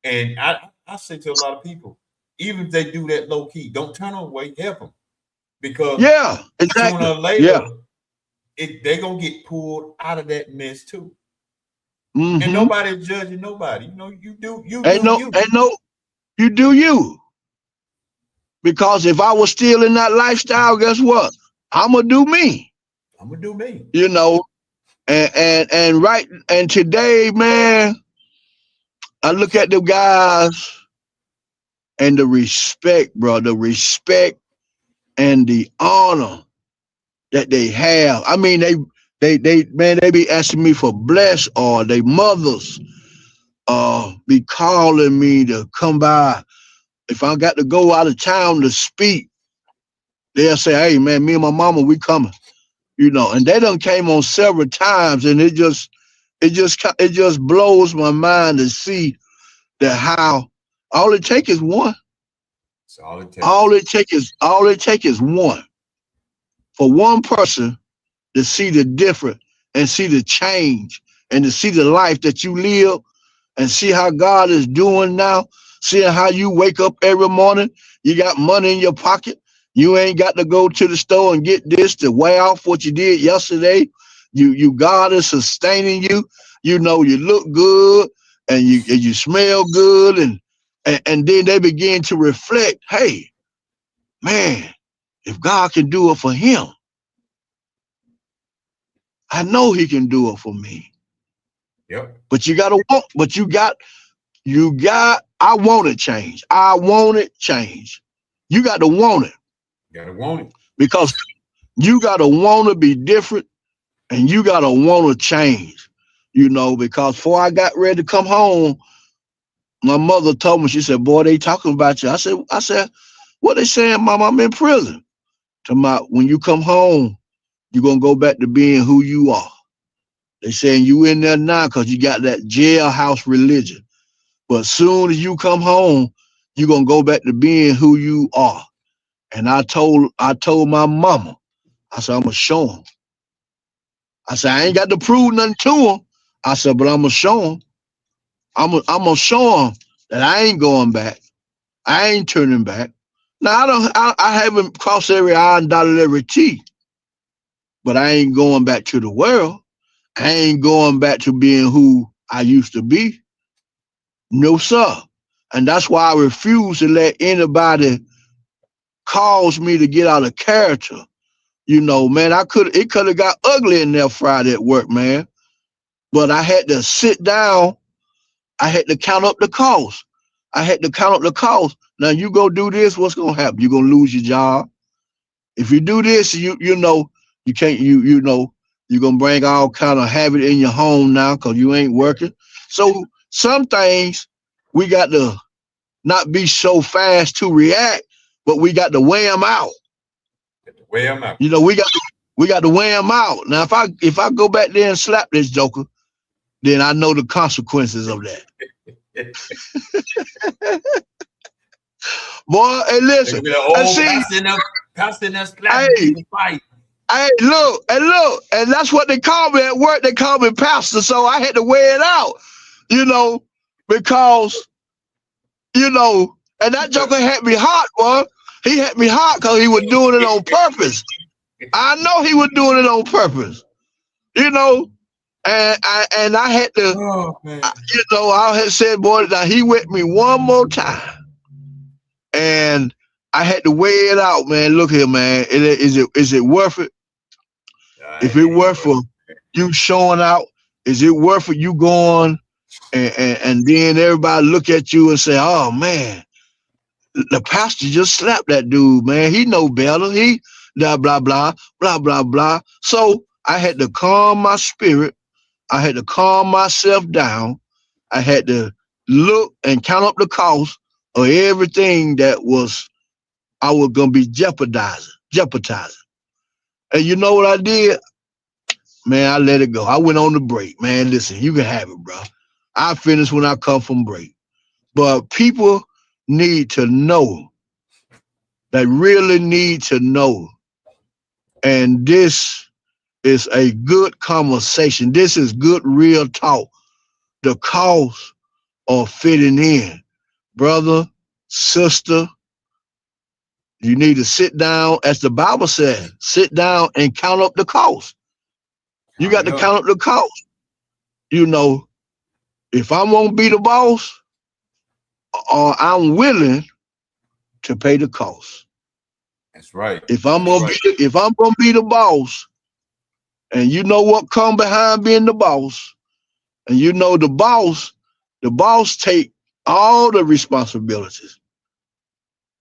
And I say to a lot of people, even if they do that low key, don't turn them away, help them. Because exactly. sooner or later, they're gonna get pulled out of that mess too. And nobody's judging nobody. You do you. You do you. Because if I was still in that lifestyle, guess what? I'm gonna do me. I'm gonna do me. And today, man, I look at the guys and the respect, bro, the respect and the honor that they have. I mean, they be asking me for bless, or they mothers be calling me to come by. If I got to go out of town to speak, they'll say, hey man, me and my mama, we coming. And they done came on several times, and it just blows my mind to see that how all it takes is one. That's all it takes. All it takes is one. For one person to see the difference and see the change and to see the life that you live and see how God is doing now, seeing how you wake up every morning, you got money in your pocket. You ain't got to go to the store and get this to weigh off what you did yesterday. You God is sustaining you. You know you look good and you smell good and then they begin to reflect, hey, man, if God can do it for him, I know he can do it for me. Yep. But you gotta want, I want it change. I want it change. You got to want it. You gotta want it. Because you gotta want to be different and you gotta want to change. You know, because before I got ready to come home, my mother told me, she said, boy, they talking about you. I said, what they saying, Mom? I'm in prison. When you come home, you're gonna go back to being who you are. They saying you in there now because you got that jailhouse religion. But soon as you come home, you're gonna go back to being who you are. And I told my mama, I said, I'm gonna show them. I said, I ain't got to prove nothing to them. I said, but I'm gonna show them. I'm gonna show them that I ain't going back. I ain't turning back. Now I haven't crossed every I and dotted every T, but I ain't going back to the world. I ain't going back to being who I used to be. No, sir. And that's why I refuse to let anybody cause me to get out of character. You know, man, it could have got ugly in there Friday at work, man. But I had to sit down. I had to count up the cost. Now you go do this, what's gonna happen? You're gonna lose your job. If you do this, you know, you can't, you know, you're gonna bring all kind of habit in your home now because you ain't working. So some things we got to not be so fast to react, but we got to weigh them out. You know, we got to weigh them out. Now, if I go back there and slap this joker, then I know the consequences of that. Boy, hey, listen. Hey, look, and that's what they call me at work. They call me pastor, so I had to weigh it out, you know, because, you know, and that joker had me hot, boy. He had me hot because he was doing it on purpose. I know he was doing it on purpose, you know, and I had to, you know, I had said, boy, now he with me one more time, and I had to weigh it out, man. Look here, man, is it worth it? If it worth for you showing out, is it worth it you going and then everybody look at you and say, oh man, the pastor just slapped that dude, man. He know better. He blah, blah, blah, blah, blah, blah. So I had to calm my spirit. I had to calm myself down. I had to look and count up the cost of everything that I was going to be jeopardizing. And you know what I did? Man, I let it go. I went on the break. Man, listen, you can have it, bro. I finish when I come from break. But people need to know. They really need to know. And this is a good conversation. This is good, real talk. The cost of fitting in. Brother, sister, you need to sit down, as the Bible says, sit down and count up the cost. You got to count up the cost. You know, if I'm gonna be the boss, or I'm willing to pay the cost. That's right. If I'm gonna be the boss, and you know what come behind being the boss, and you know the boss take all the responsibilities.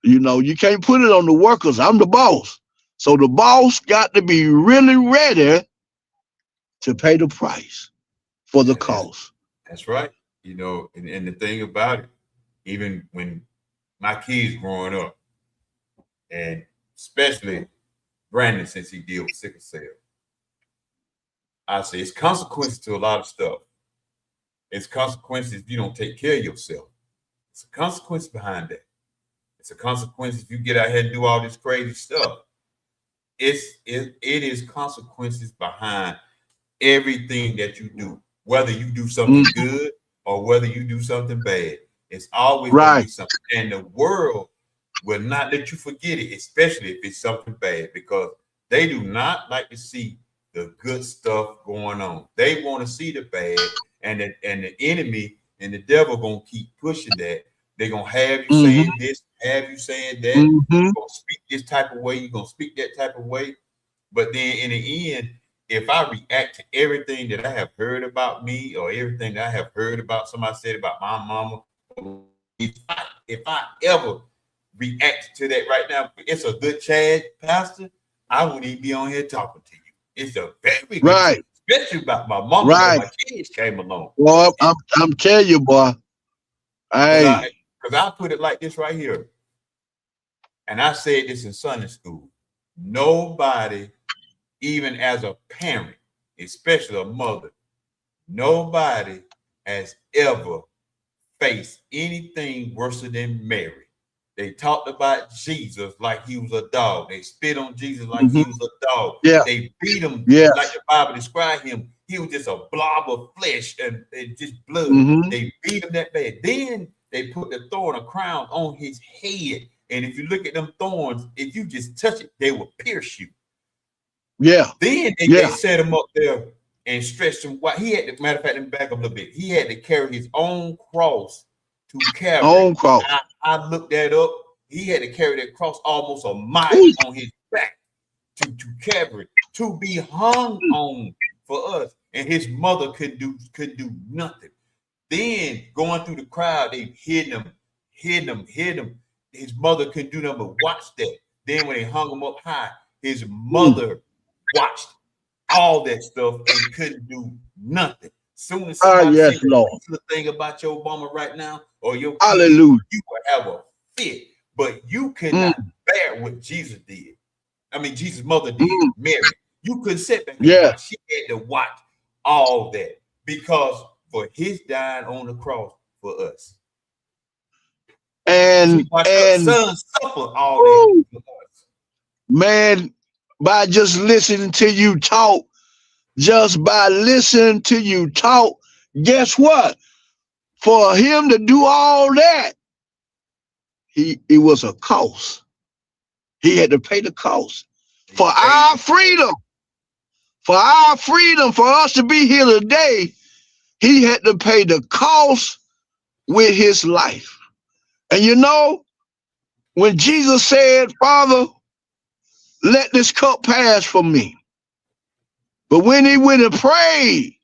You know, you can't put it on the workers. I'm the boss. So the boss got to be really ready to pay the price for the cost. That's right. You know, and the thing about it, even when my kids growing up, and especially Brandon, since he deals with sickle cell, I say it's consequences to a lot of stuff. It's consequences if you don't take care of yourself. It's a consequence behind that. It's a consequence if you get out here and do all this crazy stuff. It is consequences behind everything that you do, whether you do something good or whether you do something bad. It's always going to be something. And the world will not let you forget it, especially if it's something bad, because they do not like to see the good stuff going on. They want to see the bad, and the enemy and the devil going to keep pushing that. They're going to have you saying this, have you saying that. You're going to speak this type of way. You're going to speak that type of way. But then in the end, if I react to everything that I have heard about me or everything that I have heard about somebody said about my mama, if I ever react to that right now, it's a good chance, Pastor, I wouldn't even be on here talking to you. It's a very good chance, especially about my mama when my kids came along. Well, I'm telling you, boy. Because I put it like this right here, and I said this in Sunday school. Nobody, even as a parent, especially a mother, nobody has ever faced anything worse than Mary. They talked about Jesus like he was a dog. They spit on Jesus like he was a dog. Yeah. They beat him like the Bible described him. He was just a blob of flesh and just blood. They beat him that bad. Then they put the thorn of crown on his head. And if you look at them thorns, if you just touch it, they will pierce you. Yeah. Then they set him up there and stretched him. He had to, matter of fact, let me back up a little bit. He had to carry his own cross to Calvary. Own cross. I looked that up. He had to carry that cross almost a mile on his back to Calvary to be hung on for us. And his mother could do nothing. Then going through the crowd, they hid him. His mother couldn't do nothing but watch that. Then when they hung him up high, his mother watched all that stuff and couldn't do nothing. Soon as somebody says the thing about your mama right now or your kids, you would have a fit, but you could not bear what Jesus did. I mean, Jesus' mother did, Mary. You couldn't sit back and watch. She had to watch all that because for his dying on the cross for us. And her son suffer all that for us. Man, by just listening to you talk, guess what? For him to do all that, it was a cost. He had to pay the cost for our freedom. For us to be here today, he had to pay the cost with his life. And you know, when Jesus said, Father, let this cup pass from me. But when he went and prayed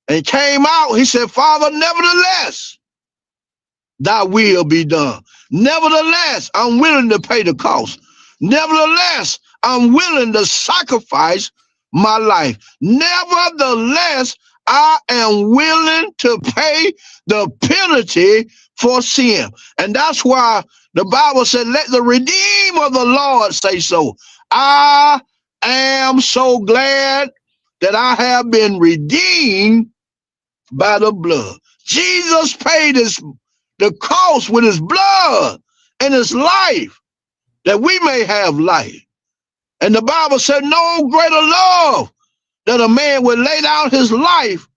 and came out, he said, Father, nevertheless, thy will be done. Nevertheless, I'm willing to pay the cost. Nevertheless, I'm willing to sacrifice my life. Nevertheless, I am willing to pay the penalty for sin. And that's why the Bible said, let the Redeemer of the Lord say so. I am so glad that I have been redeemed by the blood. Jesus paid the cost with his blood and his life that we may have life. And the Bible said no greater love that a man would lay down his life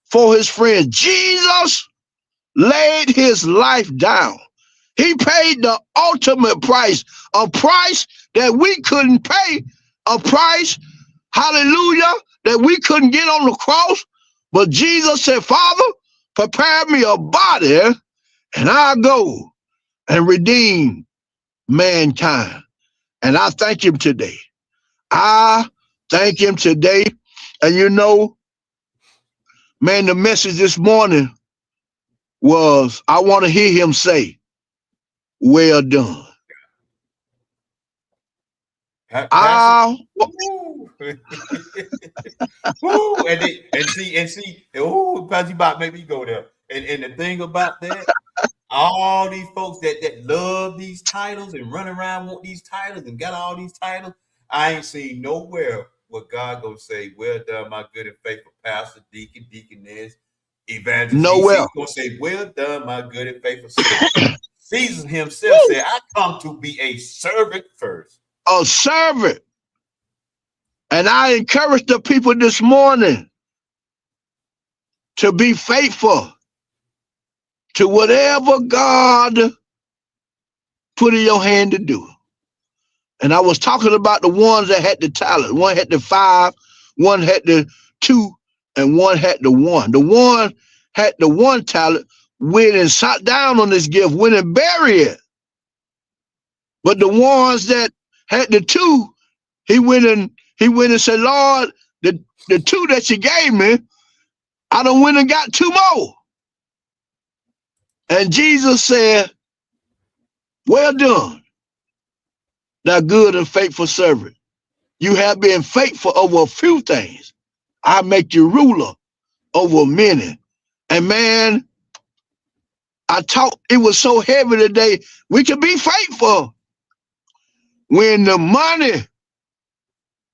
for his friends. Jesus laid his life down. He paid the ultimate price, a price that we couldn't pay, a price, hallelujah, that we couldn't get on the cross. But Jesus said, Father, prepare me a body and I'll go and redeem mankind. And I thank him today. I thank him today. And you know, man, the message this morning was, I want to hear him say, well done. And see, Pastor Bob made me go there. And the thing about that, all these folks that love these titles and run around want these titles and got all these titles, I ain't seen nowhere where God gonna say, well done, my good and faithful pastor, deacon, deaconess. Evangelist Nowhere. gonna say, "Well done, my good and faithful servant." Jesus himself said, "I come to be a servant first." A servant. And I encourage the people this morning to be faithful to whatever God put in your hand to do. And I was talking about the ones that had the talent. One had the 5, one had the 2, and one had the 1. The one had the 1 talent, went and sat down on this gift, went and buried it. But the ones that had the 2, he went and said, Lord, the 2 that you gave me, I done went and got 2 more. And Jesus said, well done, thou good and faithful servant. You have been faithful over a few things. I make you ruler over many. And man, it was so heavy today. We can be faithful when the money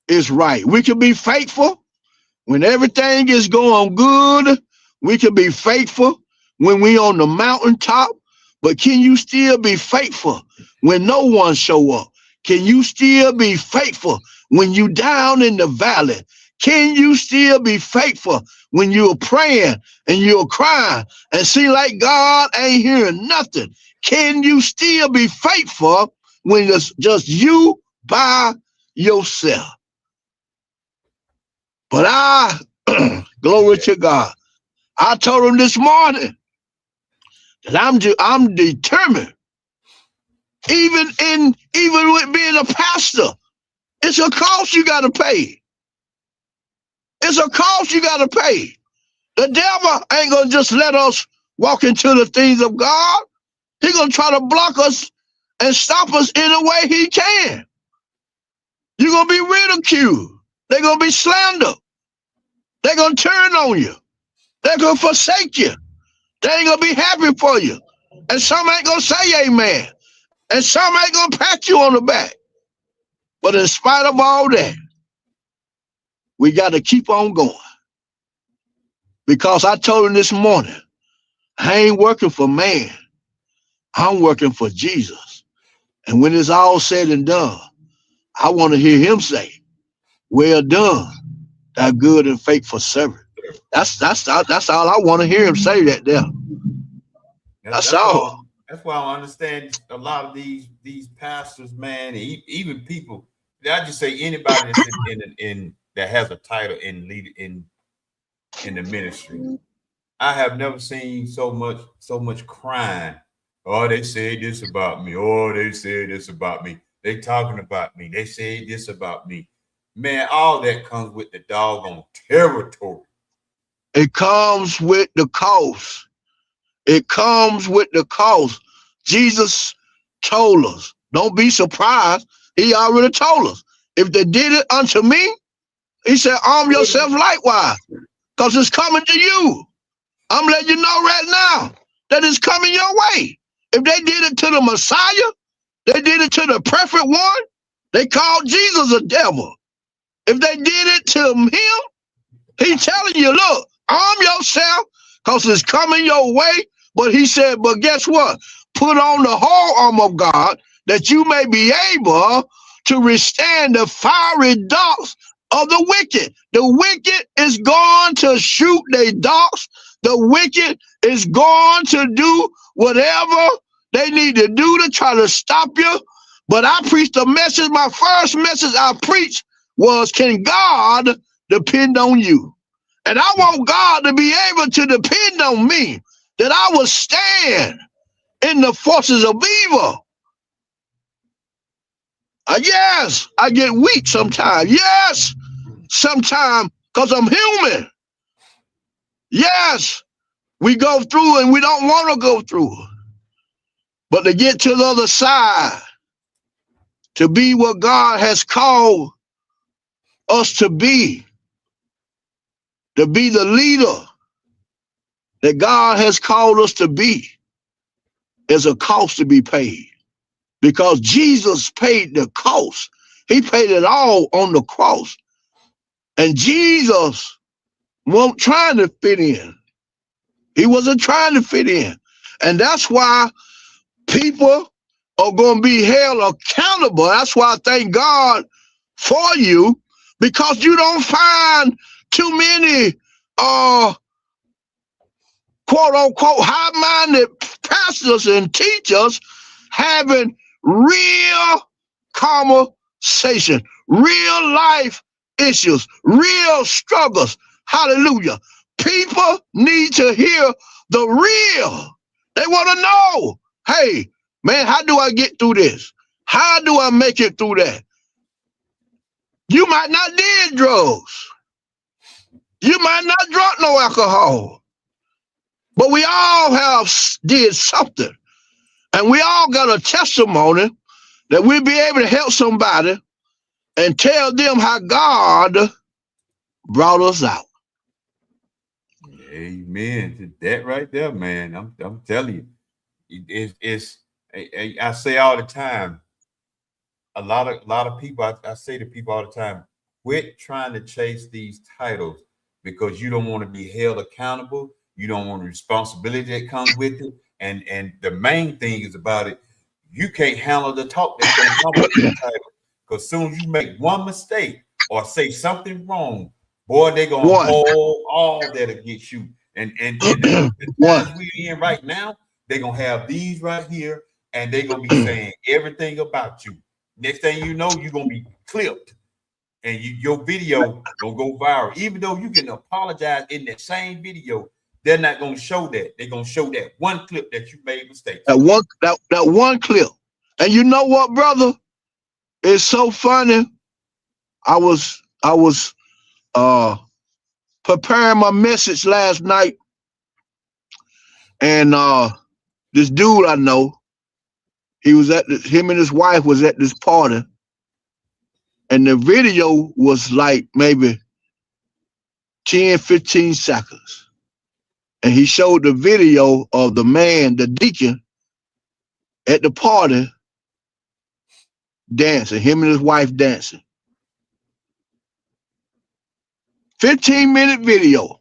is right. We can be faithful when everything is going good. We can be faithful when we on the mountaintop. But can you still be faithful when no one show up? Can you still be faithful when you down in the valley? Can you still be faithful when you're praying and you're crying and see like God ain't hearing nothing? Can you still be faithful when it's just you by yourself? But glory to God. I told him this morning that I'm determined. Even with being a pastor, it's a cost you gotta pay. It's a cost you gotta pay. The devil ain't gonna just let us walk into the things of God. He's gonna try to block us and stop us in a way he can. You're gonna be ridiculed. They're gonna be slandered. They're gonna turn on you. They're gonna forsake you. They ain't gonna be happy for you. And some ain't gonna say amen. And some ain't gonna pat you on the back. But in spite of all that, we gotta keep on going. Because I told him this morning, I ain't working for man. I'm working for Jesus. And when it's all said and done, I want to hear him say, well done, thou good and faithful servant. That's all I want to hear him say that there. That's all. That's why I understand a lot of these pastors, man, even people. I just say anybody that's in that has a title in the ministry. I have never seen so much crying. Oh, they said this about me. Oh, they said this about me. They talking about me. They said this about me. Man, all that comes with the doggone territory. It comes with the cost. It comes with the cost. Jesus told us, don't be surprised. He already told us. If they did it unto me, he said, arm yourself likewise, because it's coming to you. I'm letting you know right now that it's coming your way. If they did it to the Messiah, they did it to the perfect one, they called Jesus a devil. If they did it to him, he's telling you, look, arm yourself, because it's coming your way. But he said, but guess what? Put on the whole armor of God, that you may be able to withstand the fiery darts of the wicked. The wicked is going to shoot their darts. The wicked is going to do whatever they need to do to try to stop you. But I preached a message. My first message I preached was, can God depend on you? And I want God to be able to depend on me, that I will stand in the forces of evil. Yes, I get weak sometimes. Yes, sometimes, because I'm human. Yes, we go through and we don't want to go through. But to get to the other side, to be what God has called us to be the leader that God has called us to be, is a cost to be paid. Because Jesus paid the cost. He paid it all on the cross. And Jesus wasn't trying to fit in. He wasn't trying to fit in. And that's why people are going to be held accountable. That's why I thank God for you, because you don't find too many quote unquote high-minded pastors and teachers having real conversation, real life issues, real struggles. Hallelujah. People need to hear the real. They want to know, hey, man, how do I get through this? How do I make it through that? You might not did drugs. You might not drunk no alcohol. But we all have did something. And we all got a testimony that we'll be able to help somebody and tell them how God brought us out. Amen. That right there, man. I'm telling you, I say all the time. A lot of people, I say to people all the time, quit trying to chase these titles because you don't want to be held accountable. You don't want the responsibility that comes with it. And the main thing is about it, you can't handle the talk that's going to come with the title. Because as soon as you make one mistake or say something wrong, boy, they're going to hold all that against you. And the times we're in right now, they're going to have these right here, and they're going to be saying everything about you. Next thing you know, you're going to be clipped. And your video going to go viral. Even though you can apologize in that same video, they're not going to show that. They're going to show that one clip that you made mistakes. That one clip. And you know what, brother? It's so funny. I was preparing my message last night, and this dude I know, him and his wife was at this party, and the video was like maybe 10, 15 seconds. And he showed the video of the man, the deacon, at the party dancing, him and his wife dancing. 15-minute video.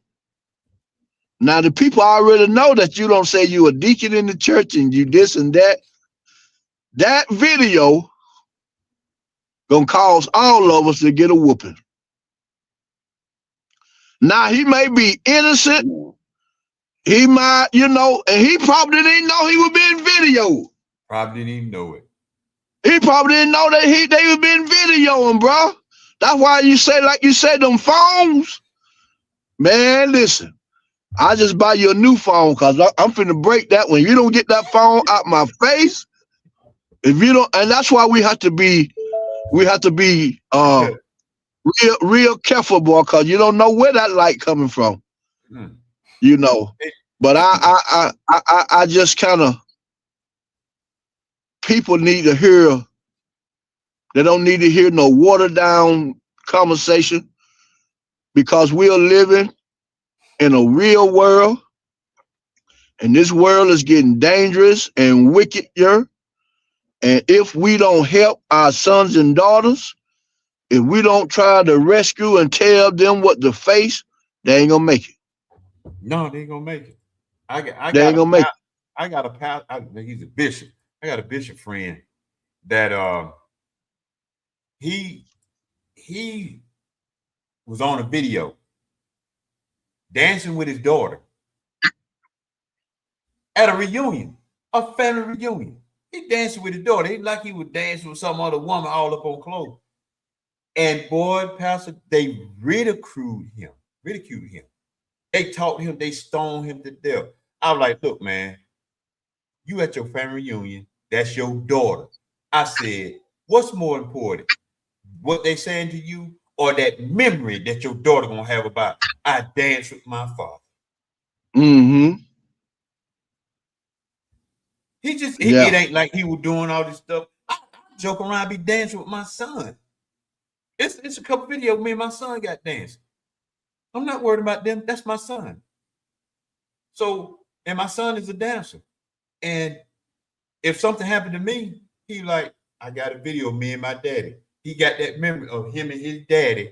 Now, the people already know that you don't say you a deacon in the church and you this and that. That video gonna cause all of us to get a whooping. Now, he may be innocent. He might, and he probably didn't know he was being videoed. Probably didn't even know it. He probably didn't know that they was being videoing, bro. That's why you say, like you said, them phones. Man, listen, I just buy you a new phone because I'm finna break that one. You don't get that phone out my face. If you don't, and that's why we have to be real careful, boy, because you don't know where that light coming from. But I just kind of, people need to hear, they don't need to hear no watered down conversation, because we are living in a real world, and this world is getting dangerous and wickeder. And if we don't help our sons and daughters, if we don't try to rescue and tell them what to face, they ain't gonna make it. No, they ain't gonna make it. He's a bishop. I got a bishop friend that he was on a video dancing with his daughter at a reunion, a family reunion. He dancing with his daughter. He like he was dancing with some other woman all up on clothes. And boy, Pastor, they ridiculed him. They taught him, they stoned him to death. I was like, look, man, you at your family reunion, that's your daughter. I said, what's more important? What they saying to you, or that memory that your daughter gonna have about, I danced with my father? Mm-hmm. It ain't like he was doing all this stuff. I joke around, be dancing with my son. It's a couple videos me and my son got dancing. I'm not worried about them. That's my son. So, and my son is a dancer. And if something happened to me, he like, I got a video of me and my daddy. He got that memory of him and his daddy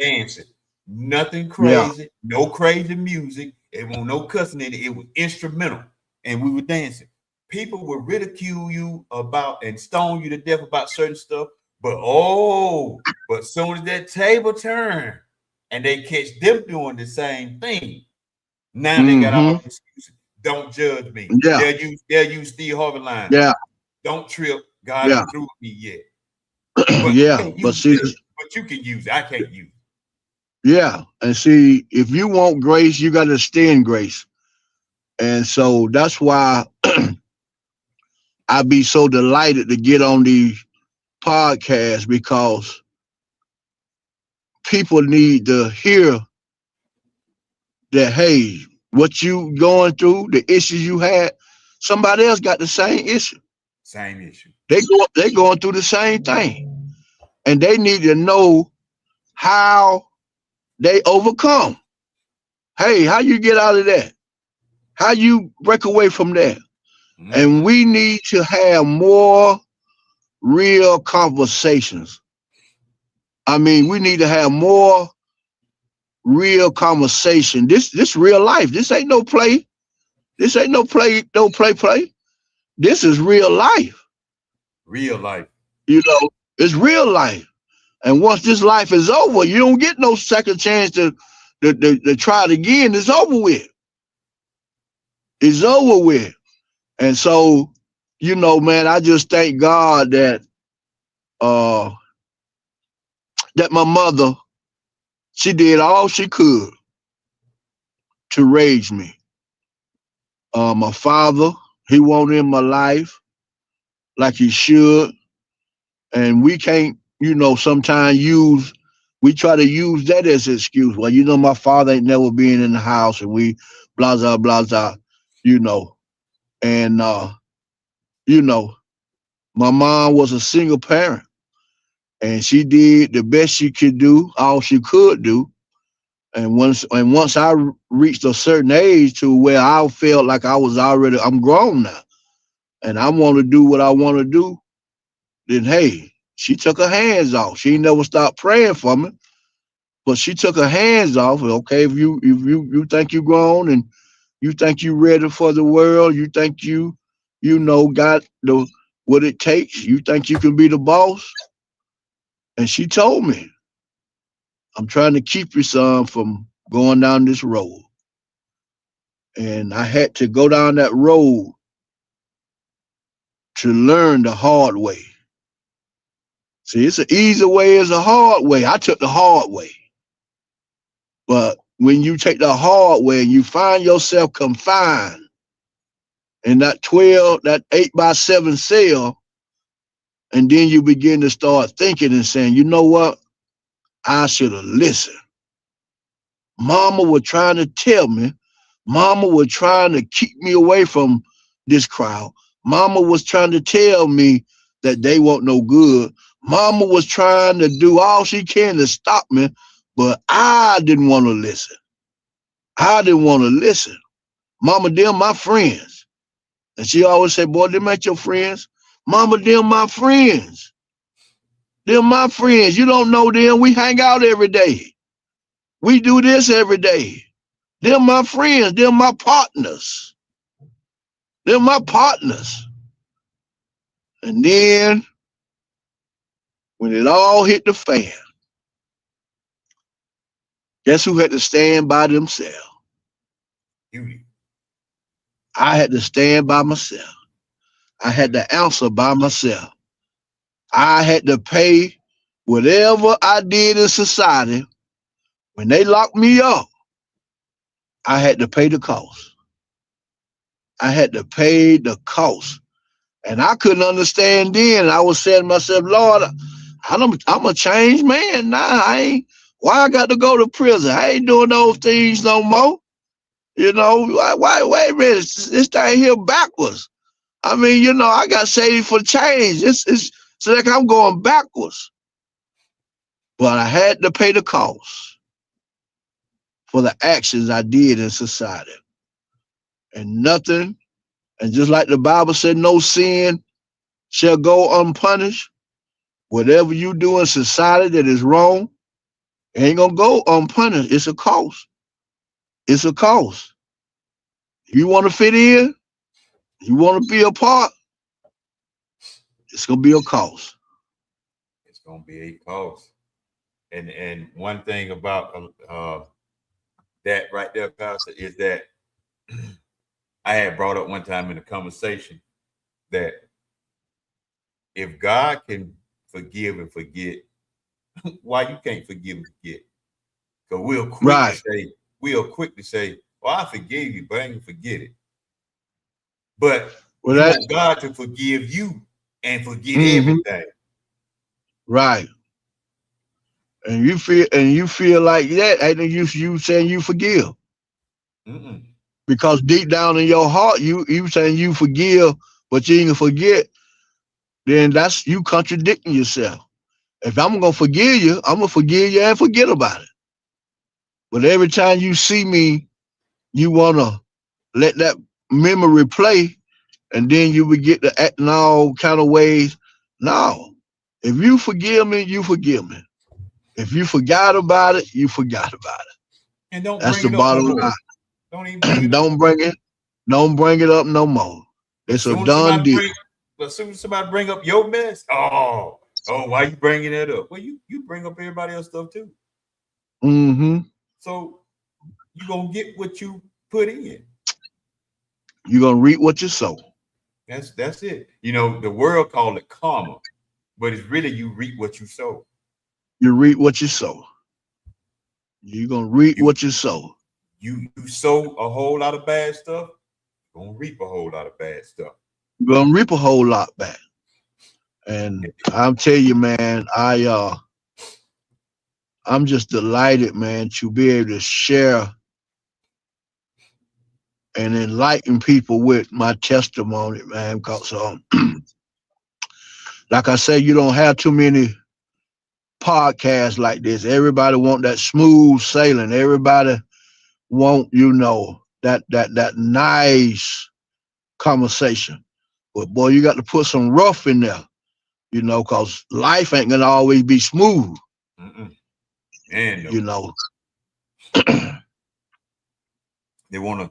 dancing. Nothing crazy, no crazy music. It won't no cussing in it. It was instrumental, and we were dancing. People would ridicule you about and stone you to death about certain stuff, but soon as that table turned and they catch them doing the same thing, now they got all the excuses. Don't judge me. Yeah. They'll use Steve Harvey line. Yeah. Don't trip. God ain't through with me yet. But yeah, but you can use it. I can't use it. Yeah. And see, if you want grace, you got to stay in grace. And so that's why I be so delighted to get on these podcasts, because people need to hear that, hey, what you going through, the issues you had, somebody else got the same issue. Same issue. They going through the same thing. And they need to know how they overcome. Hey, how you get out of that? How you break away from that? Mm-hmm. And we need to have more real conversations. I mean, we need to have more real conversation. This real life. This ain't no play. This ain't no play. This is real life. Real life. You know, it's real life. And once this life is over, you don't get no second chance to try it again. It's over with. It's over with. And so, you know, man, I just thank God that that my mother, she did all she could to raise me. My father, he wasn't in my life like he should. And we can't, you know, sometimes we try to use that as an excuse. Well, you know, my father ain't never been in the house, and we blah, blah, blah, blah, you know. And, you know, my mom was a single parent, and she did the best she could do, all she could do. And once I reached a certain age to where I felt like I'm grown now, and I want to do what I want to do, then hey, she took her hands off. She never stopped praying for me, but she took her hands off. Okay, if you think you grown and you think you ready for the world, you think you know got what it takes, you think you can be the boss. And she told me, I'm trying to keep your son from going down this road. And I had to go down that road to learn the hard way. See, it's an easy way, it's a hard way. I took the hard way. But when you take the hard way and you find yourself confined in that 8x7 cell, and then you begin to start thinking and saying, you know what? I should have listened. Mama was trying to tell me. Mama was trying to keep me away from this crowd. Mama was trying to tell me that they weren't no good. Mama was trying to do all she can to stop me, but I didn't want to listen. I didn't want to listen. Mama, them my friends. And she always said, boy, them ain't your friends. Mama, them my friends. Them my friends. You don't know them. We hang out every day. We do this every day. They're my friends. They're my partners. They're my partners. And then when it all hit the fan, guess who had to stand by themselves? You. I had to stand by myself. I had to answer by myself. I had to pay whatever I did in society. When they locked me up, I had to pay the cost. I had to pay the cost. And I couldn't understand then. I was saying to myself, Lord, I'm a changed man now. Why I got to go to prison? I ain't doing those things no more. You know, why wait a minute, this thing here backwards. I mean, you know, I got saved for change. It's like I'm going backwards. But I had to pay the cost for the actions I did in society. And nothing, and just like the Bible said, no sin shall go unpunished. Whatever you do in society that is wrong, It ain't gonna go unpunished. It's a cost. It's a cost. You want to fit in, you want to be a part, it's gonna be a cost. It's gonna be a cost. And one thing about that right there, Pastor, is that I had brought up one time in a conversation that if God can forgive and forget, why you can't forgive and forget? Because Right. we'll quickly say, well, I forgave you, but I ain't gonna forget it. But Well, you that's want God to forgive you and forget hmm everything. right. And you feel like that, ain't you saying you forgive. Mm-mm. Because deep down in your heart, you saying you forgive, but you ain't gonna forget, then that's you contradicting yourself. If I'm gonna forgive you, I'm gonna forgive you and forget about it. But every time you see me, you wanna let that memory play, and then you would get to act in all kind of ways. No. If you forgive me, you forgive me. If you forgot about it, you forgot about it. And don't That's bring the it up no bottom more. Don't even bring line. it up no more. Don't bring it up no more. But It's a done deal. soon as somebody bring up your mess, why you bringing that up? Well, you bring up everybody else stuff too. Mm-hmm. So you gonna get what you put in. You're gonna reap what you sow. That's it. You know, the world call it karma, but it's really you reap what you sow. You reap what you sow. You're gonna reap You what you sow. you sow a whole lot of bad stuff, you're gonna reap a whole lot of bad stuff. You're gonna reap a whole lot back. And I'm telling you, man, I'm just delighted, man, to be able to share and enlighten people with my testimony, man. Because like I say, you don't have too many podcasts like this. Everybody want that smooth sailing. Everybody want, that nice conversation. But boy, you got to put some rough in there, because life ain't gonna always be smooth, Mm-mm. Man, you no. know. They wanna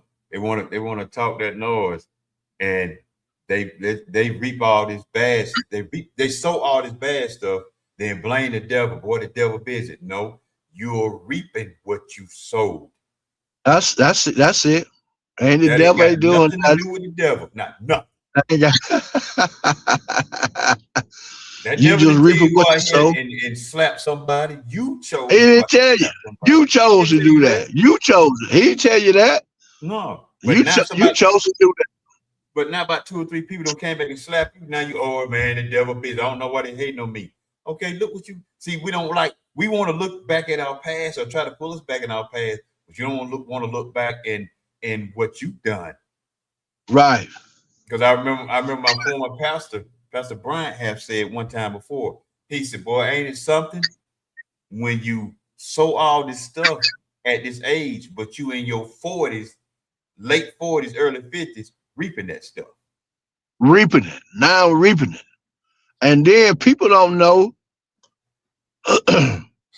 talk that noise, and they reap all this bad. They sow all this bad stuff. Then blame the devil. Boy, the devil busy. No, you're reaping what you sowed. That's it. Ain't the That ain't devil got ain't doing nothing to that. do with the devil. Not nothing. Ain't got- That You devil just didn't tell reaping you what go you out here sow. and slap somebody. You He chose to go didn't out and tell you. slap somebody. You He chose didn't to tell do you that. that. You chose it. He didn't tell you that. No. But You now you somebody chose to do that. But now about 2 or 3 people don't came back and slap you. Now you, oh man, the devil busy. I don't know why they hating on me. Okay, look what you see. We want to look back at our past or try to pull us back in our past, but you don't want to look back in what you've done. Right. Because I remember my former pastor, Pastor Bryant, have said one time before. He said, "Boy, ain't it something when you sow all this stuff at this age, but you in your 40s, late 40s, early 50s, reaping that stuff." Reaping it. Now reaping it. And then people don't know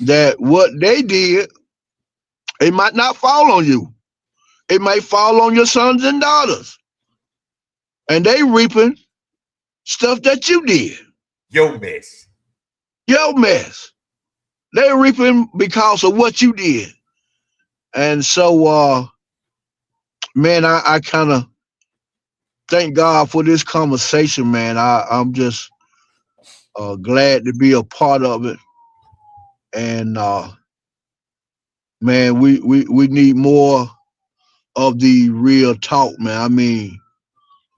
that what they did, it might not fall on you. It may fall on your sons and daughters. And they reaping stuff that you did. Your mess. Your mess. They reaping because of what you did. And so man, I kind of thank God for this conversation, man. I'm just glad to be a part of it. And man, we need more of the real talk, man. I mean,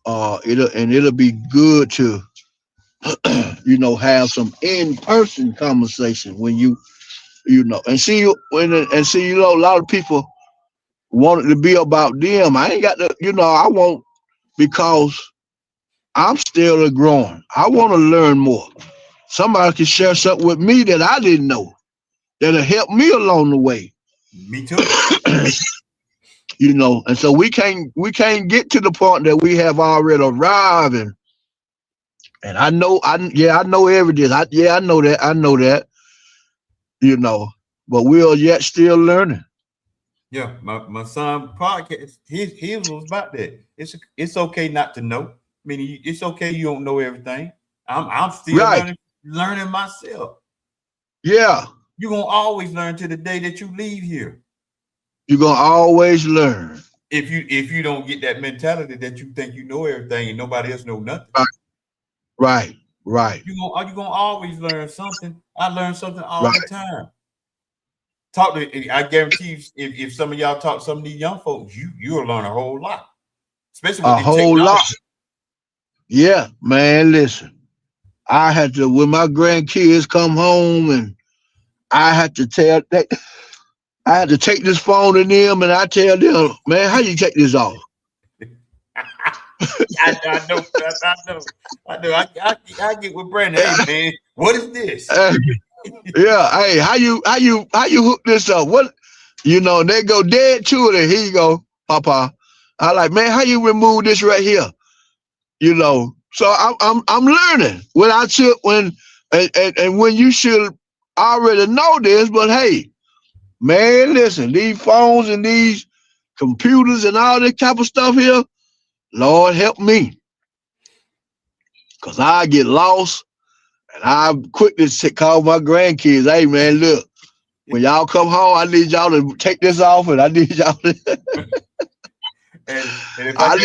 it'll be good to have some in person conversation when and see a lot of people want it to be about them. I ain't got to, I want, because I'm still a growing. I want to learn more. Somebody can share something with me that I didn't know that'll help me along the way. Me too. And so we can't get to the point that we have already arrived, and I know everything. I know that. But but we are yet still learning. Yeah, my son podcast, his was about that. It's okay not to know. I mean, it's okay you don't know everything. I'm still Right. learning myself. Yeah. You're gonna always learn to the day that you leave here. You're gonna always learn. If you don't get that mentality that you think you know everything and nobody else know nothing. Right. You're gonna always learn something. I learn something all Right. the time. I guarantee you, if some of y'all talk to some of these young folks, you'll learn a whole lot. Especially with A the whole technology. lot. Yeah, man, listen. I had to, when my grandkids come home, and I had to take this phone to them, and I tell them, man, how you take this off? I know. I get with Brandon. Hey man, what is this? Yeah, hey, how you hook this up? What, they go dead to it, and here you go, Papa. I like, man, how you remove this right here? So I'm learning when I should and when you should already know this, but hey, man, listen, these phones and these computers and all this type of stuff here, Lord help me. Cause I get lost, and I quickly call my grandkids, hey man, look, when y'all come home, I need y'all to take this off, and I need y'all to and if I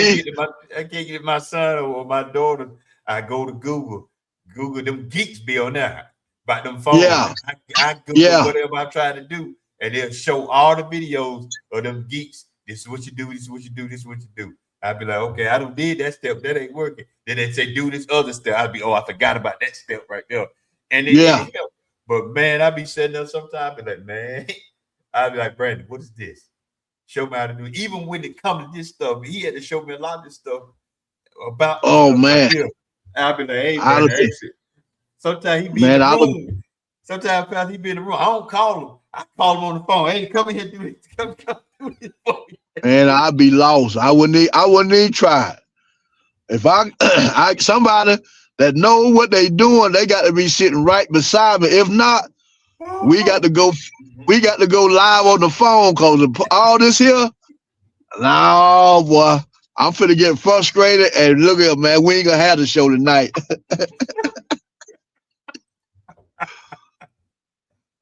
can't get my son or my daughter, I go to Google. Google, them geeks be on there about them phones. Yeah. I Google whatever I try to do, and they'll show all the videos of them geeks. This is what you do, this is what you do, this is what you do. I'd be like, okay, I don't did that step, that ain't working. Then they say do this other step. I'd be, I forgot about that step right there. And it help. But man, I'd be sitting there sometimes and like, man, I'd be like, Brandon, what is this? Show me how to do it. Even when it comes to this stuff, he had to show me a lot of this stuff about. Man, I'll be like, hey man, sometimes he be in the room. Sometimes he be in the room. I don't call him. I call him on the phone. Hey, come in here, do this. Come do this for me. Man, I'd be lost. I wouldn't even try it. If I somebody that know what they doing, they got to be sitting right beside me. If not, we got to go live on the phone, because all this here, no boy, I'm finna get frustrated, and look at, man, we ain't gonna have the show tonight.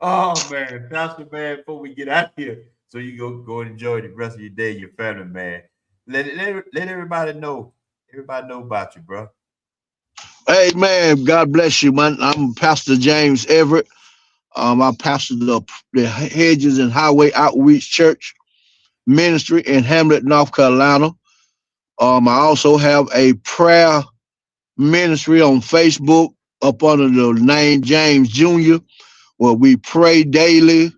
Oh man, Pastor, man, before we get out here, so you go and enjoy the rest of your day, your family, man. Let everybody know about you, bro. Hey man, God bless you, man. I'm Pastor James Everett. I pastor the Hedges and Highway Outreach Church Ministry in Hamlet, North Carolina. I also have a prayer ministry on Facebook up under the name James Jr., where we pray daily.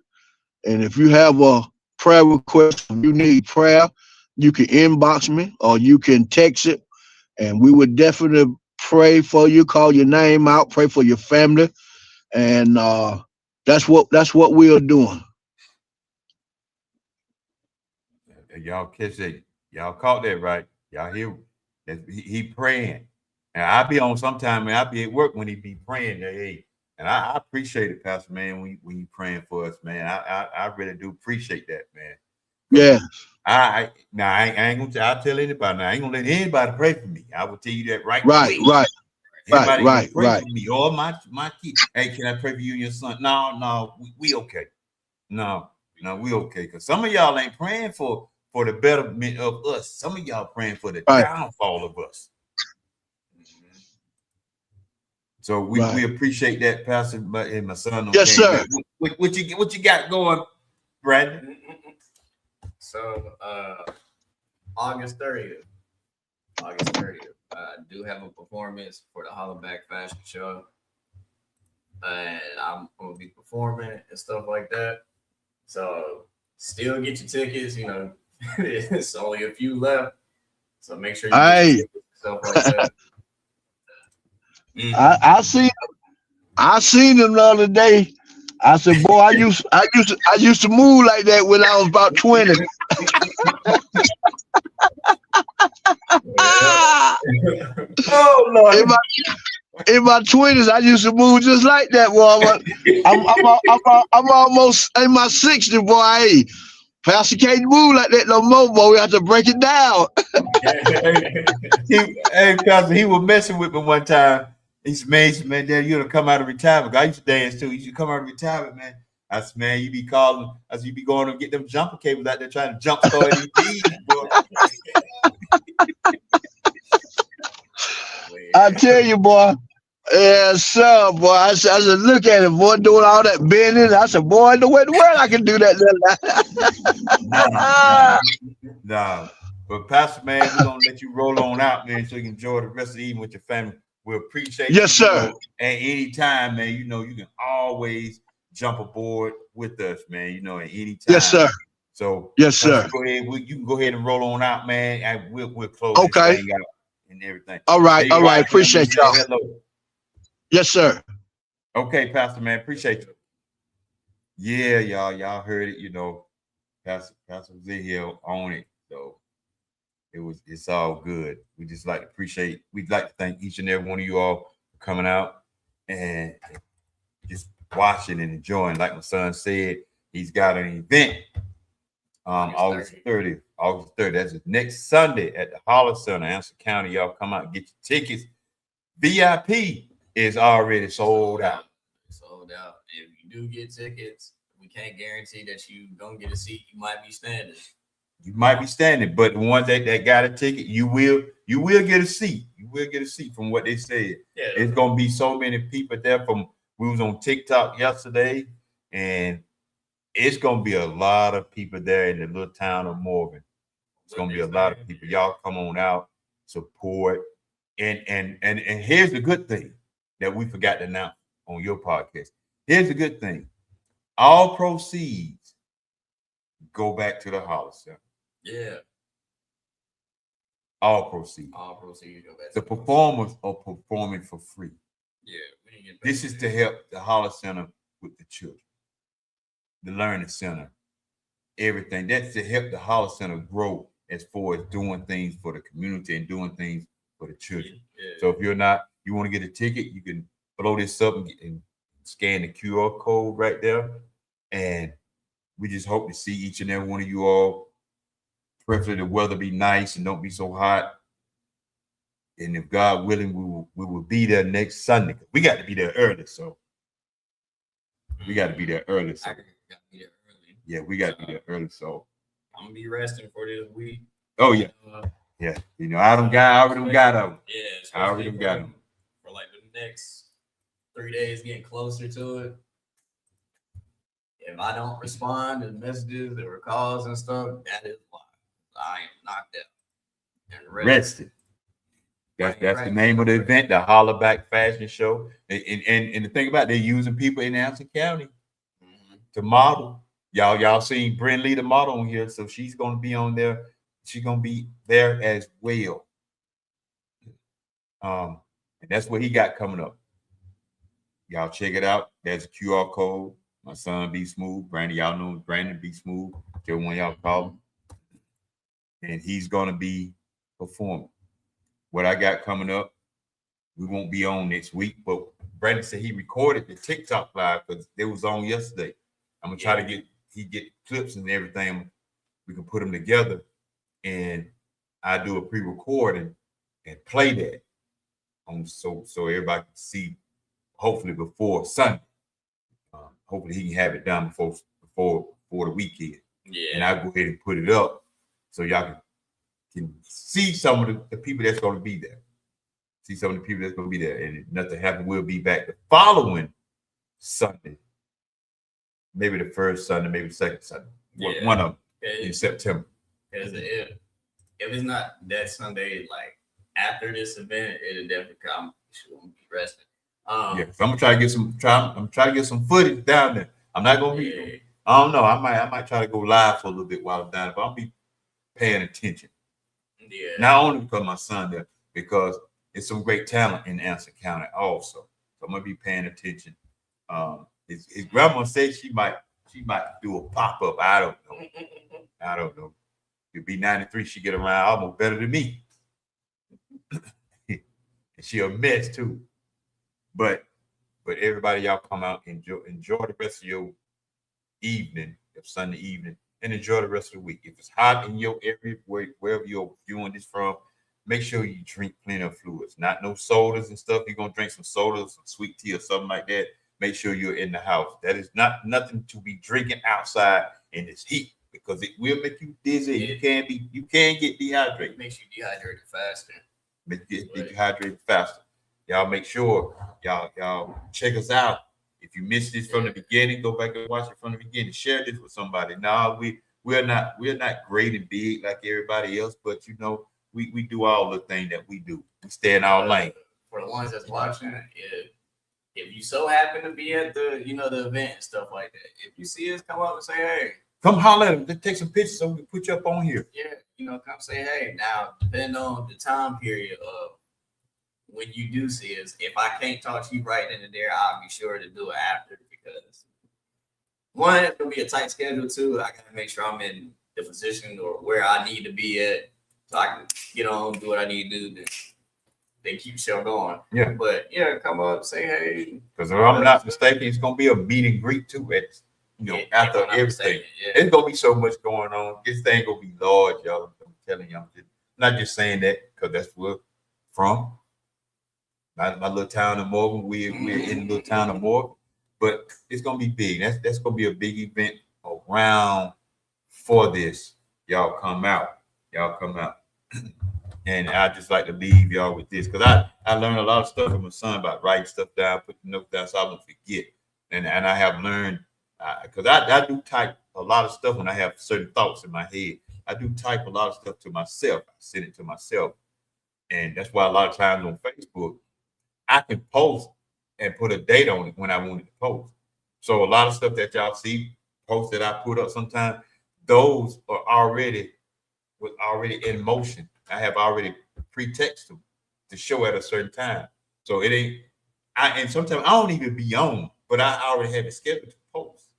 And if you have a prayer request, if you need prayer, you can inbox me or you can text it, and we would definitely pray for you, call your name out, pray for your family. And that's what we are doing. Y'all catch that? Y'all caught that right? Y'all hear? He praying, and I be on sometime, man. I be at work when he be praying. Hey, and I appreciate it, Pastor, man. When you praying for us, man, I really do appreciate that, man. Yeah. I ain't gonna. I'll tell anybody. Now I ain't gonna let anybody pray for me. I will tell you that right. Right. Pray for me or my kid. Hey, can I pray for you and your son? No, we okay. No, we okay. Because some of y'all ain't praying for the betterment of us. Some of y'all praying for the downfall of us. So we appreciate that, Pastor, and my son. Yes, sir. What you got going, Brandon? So August 30th, I do have a performance for the Hollaback Fashion Show, and I'm gonna be performing and stuff like that. So still get your tickets. It's only a few left, so make sure you get your tickets and stuff like that. I seen them the other day. I said, boy, I used to move like that when I was about 20. Oh Lord. in my 20s, I used to move just like that, boy. But I'm almost in my 60s, boy. Hey, Pastor can't move like that no more, boy. We have to break it down. Hey, Pastor, he was messing with me one time. He said, man, Dad, you gonna come out of retirement. I used to dance too. You should come out of retirement, man. I said, man, you be calling. I said, you be going to get them jumper cables out there trying to jump start these bees, boy. I tell you, boy. Yes, sir, boy. I said, look at him, boy, doing all that bending. I said, boy, no way in the world I can do that. Nah. But Pastor, man, we're gonna let you roll on out, man, so you can enjoy the rest of the evening with your family. We appreciate yes, you. sir. At any time, man, you can always jump aboard with us, man. At any time. Yes, sir. So yes, sir. Go ahead. You can go ahead and roll on out, man, and we'll close okay. this thing out and everything. All right. Appreciate y'all. Hello. Yes, sir. Okay, Pastor, man. Appreciate you. Yeah, y'all heard it. Pastor was in here on it, so it's all good. We'd like to thank each and every one of you all for coming out and just watching and enjoying. Like my son said, he's got an event August 30th. That's next Sunday at the Holler Center, Anson County. Y'all come out and get your tickets. VIP is already sold out. Sold out. If you do get tickets, we can't guarantee that you gonna get a seat. You might be standing. But the ones that got a ticket, you will get a seat. You will get a seat from what they said. Yeah. It's gonna be so many people there. We was on TikTok yesterday, and it's gonna be a lot of people there in the little town of Morgan. It's gonna be a lot of people. Y'all come on out, support, and here's the good thing that we forgot to announce on your podcast. Here's the good thing: all proceeds go back to the Holler Center. Yeah. All proceeds. All proceeds go back. The performers are performing for free. Yeah. We didn't get this is to help the Holler Center with the children, the Learning Center, everything. That's to help the Holler Center grow as far as doing things for the community and doing things for the children. Yeah. So if you want to get a ticket, you can blow this up and scan the QR code right there. And we just hope to see each and every one of you all. Preferably the weather be nice and don't be so hot. And if God willing, we will be there next Sunday. We got to be there early, so we got to be there early. So. I got to be there early. Yeah, we got to be there early. So I'm gonna be resting for this week. Oh yeah, yeah. I already got them. Yeah, I already got them for like the next 3 days, getting closer to it. If I don't respond to messages or calls and stuff, that is why I am knocked out and rested. That's the name of the event, the Hollaback Fashion Show. And the thing about it, they're using people in Anson County to model. Y'all seen Bryn Lee, the model, on here, so she's gonna be on there. She's gonna be there as well. And that's what he got coming up. Y'all check it out. There's a QR code. My son Be Smooth, Brandon. Y'all know Brandon Be Smooth. Whichever one y'all call him. And he's gonna be performing. What I got coming up, we won't be on next week, but Brandon said he recorded the TikTok live because it was on yesterday. I'm gonna try to get clips and everything. We can put them together, and I do a pre-recording and play that on so everybody can see. Hopefully before Sunday. Hopefully he can have it done before the weekend. Yeah. And I'll go ahead and put it up so y'all can see some of the people that's going to be there. See some of the people that's going to be there. And if nothing happens, we'll be back the following Sunday. Maybe the first Sunday, maybe the second Sunday. Yeah. One of them in September. If it's not that Sunday, like after this event, it'll definitely come. She won't be resting. So I'm gonna try to get some footage down there. I'm not gonna be. I don't know. I might try to go live for a little bit while I'm down there, but I'll be paying attention. Yeah. Not only because my son there, because it's some great talent in Anson County also. So I'm gonna be paying attention. His grandma said she might do a pop up. I don't know. You'll be 93. She get around almost better than me. And she a mess too. But everybody, y'all come out, enjoy the rest of your evening, your Sunday evening, and enjoy the rest of the week. If it's hot in your area, wherever you're viewing this from, make sure you drink plenty of fluids, not no sodas and stuff. You're gonna drink some sodas, some sweet tea or something like that. Make sure you're in the house. That is not nothing to be drinking outside in this heat, because it will make you dizzy. You can get dehydrated. It makes you dehydrated faster. Make you get dehydrated faster. Y'all make sure y'all check us out. If you missed this from the beginning, go back and watch it from the beginning. Share this with somebody. Now we're not great and big like everybody else, but you know, we do all the thing that we do. We stay in our lane. For the ones that's watching, if you so happen to be at the the event and stuff like that, if you see us, come up and say, hey. Come holler at them. Let's take some pictures so we can put you up on here. Yeah, come say, hey. Now, depending on the time period of when you do see us, if I can't talk to you right then and there, I'll be sure to do it after, because one, it's gonna be a tight schedule. Two, I gotta make sure I'm in the position or where I need to be at so I can get on, do what I need to do. They keep the show going. Yeah. But yeah, come up, say hey. Because if I'm not mistaken, it's gonna be a meet and greet too. After everything, there's gonna be so much going on. This thing gonna be large, y'all. I'm telling you, I'm not just saying that because that's where we're from. My little town of Morgan. We're in the little town of Morgan, but it's gonna be big. That's gonna be a big event around for this. Y'all come out. And I just like to leave y'all with this, because I learned a lot of stuff from my son about writing stuff down, putting notes down so I don't forget. And I have learned, because I do type a lot of stuff when I have certain thoughts in my head. I do type a lot of stuff to myself. I send it to myself. And that's why a lot of times on Facebook, I can post and put a date on it when I wanted to post. So a lot of stuff that y'all see, posts that I put up sometimes, those are already in motion. I have already pre-text them to show at a certain time. So it ain't, and sometimes I don't even be on, but I already have it scheduled to post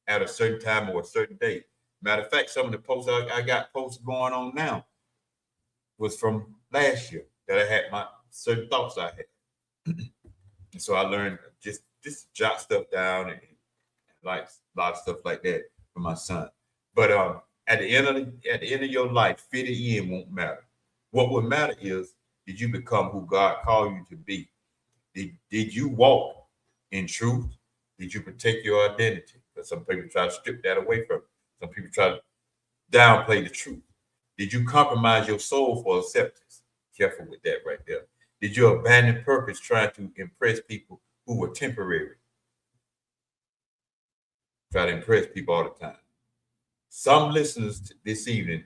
at a certain time or a certain date. Matter of fact, some of the posts I got posts going on now was from last year that I had my certain thoughts I had. And so I learned just jot stuff down and like a lot of stuff like that for my son. But at the end of your life, fitting in won't matter. What would matter is, did you become who God called you to be? Did you walk in truth? Did you protect your identity? Because some people try to strip that away from you. Some people try to downplay the truth. Did you compromise your soul for acceptance? Careful with that right there. Did you abandon purpose trying to impress people who were temporary? Try to impress people all the time. Some listeners this evening,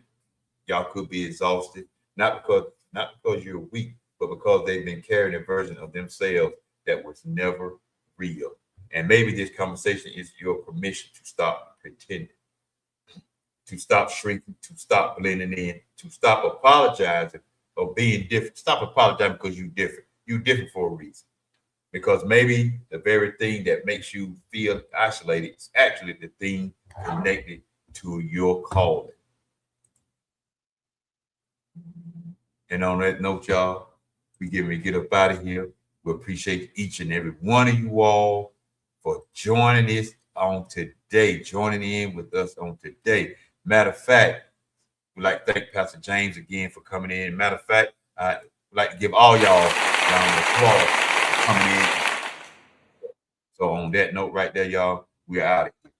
y'all could be exhausted, not because you're weak, but because they've been carrying a version of themselves that was never real. And maybe this conversation is your permission to stop pretending, to stop shrinking, to stop blending in, to stop apologizing or being different. Stop apologizing because you're different. You're different for a reason. Because maybe the very thing that makes you feel isolated is actually the thing connected to your calling. And on that note, y'all, we get ready to get up out of here. We appreciate each and every one of you all for joining us on today, joining in with us on today. Matter of fact, we'd like to thank Pastor James again for coming in. Matter of fact, I'd like to give all y'all round of applause for coming in. So on that note right there, y'all, we're out of here.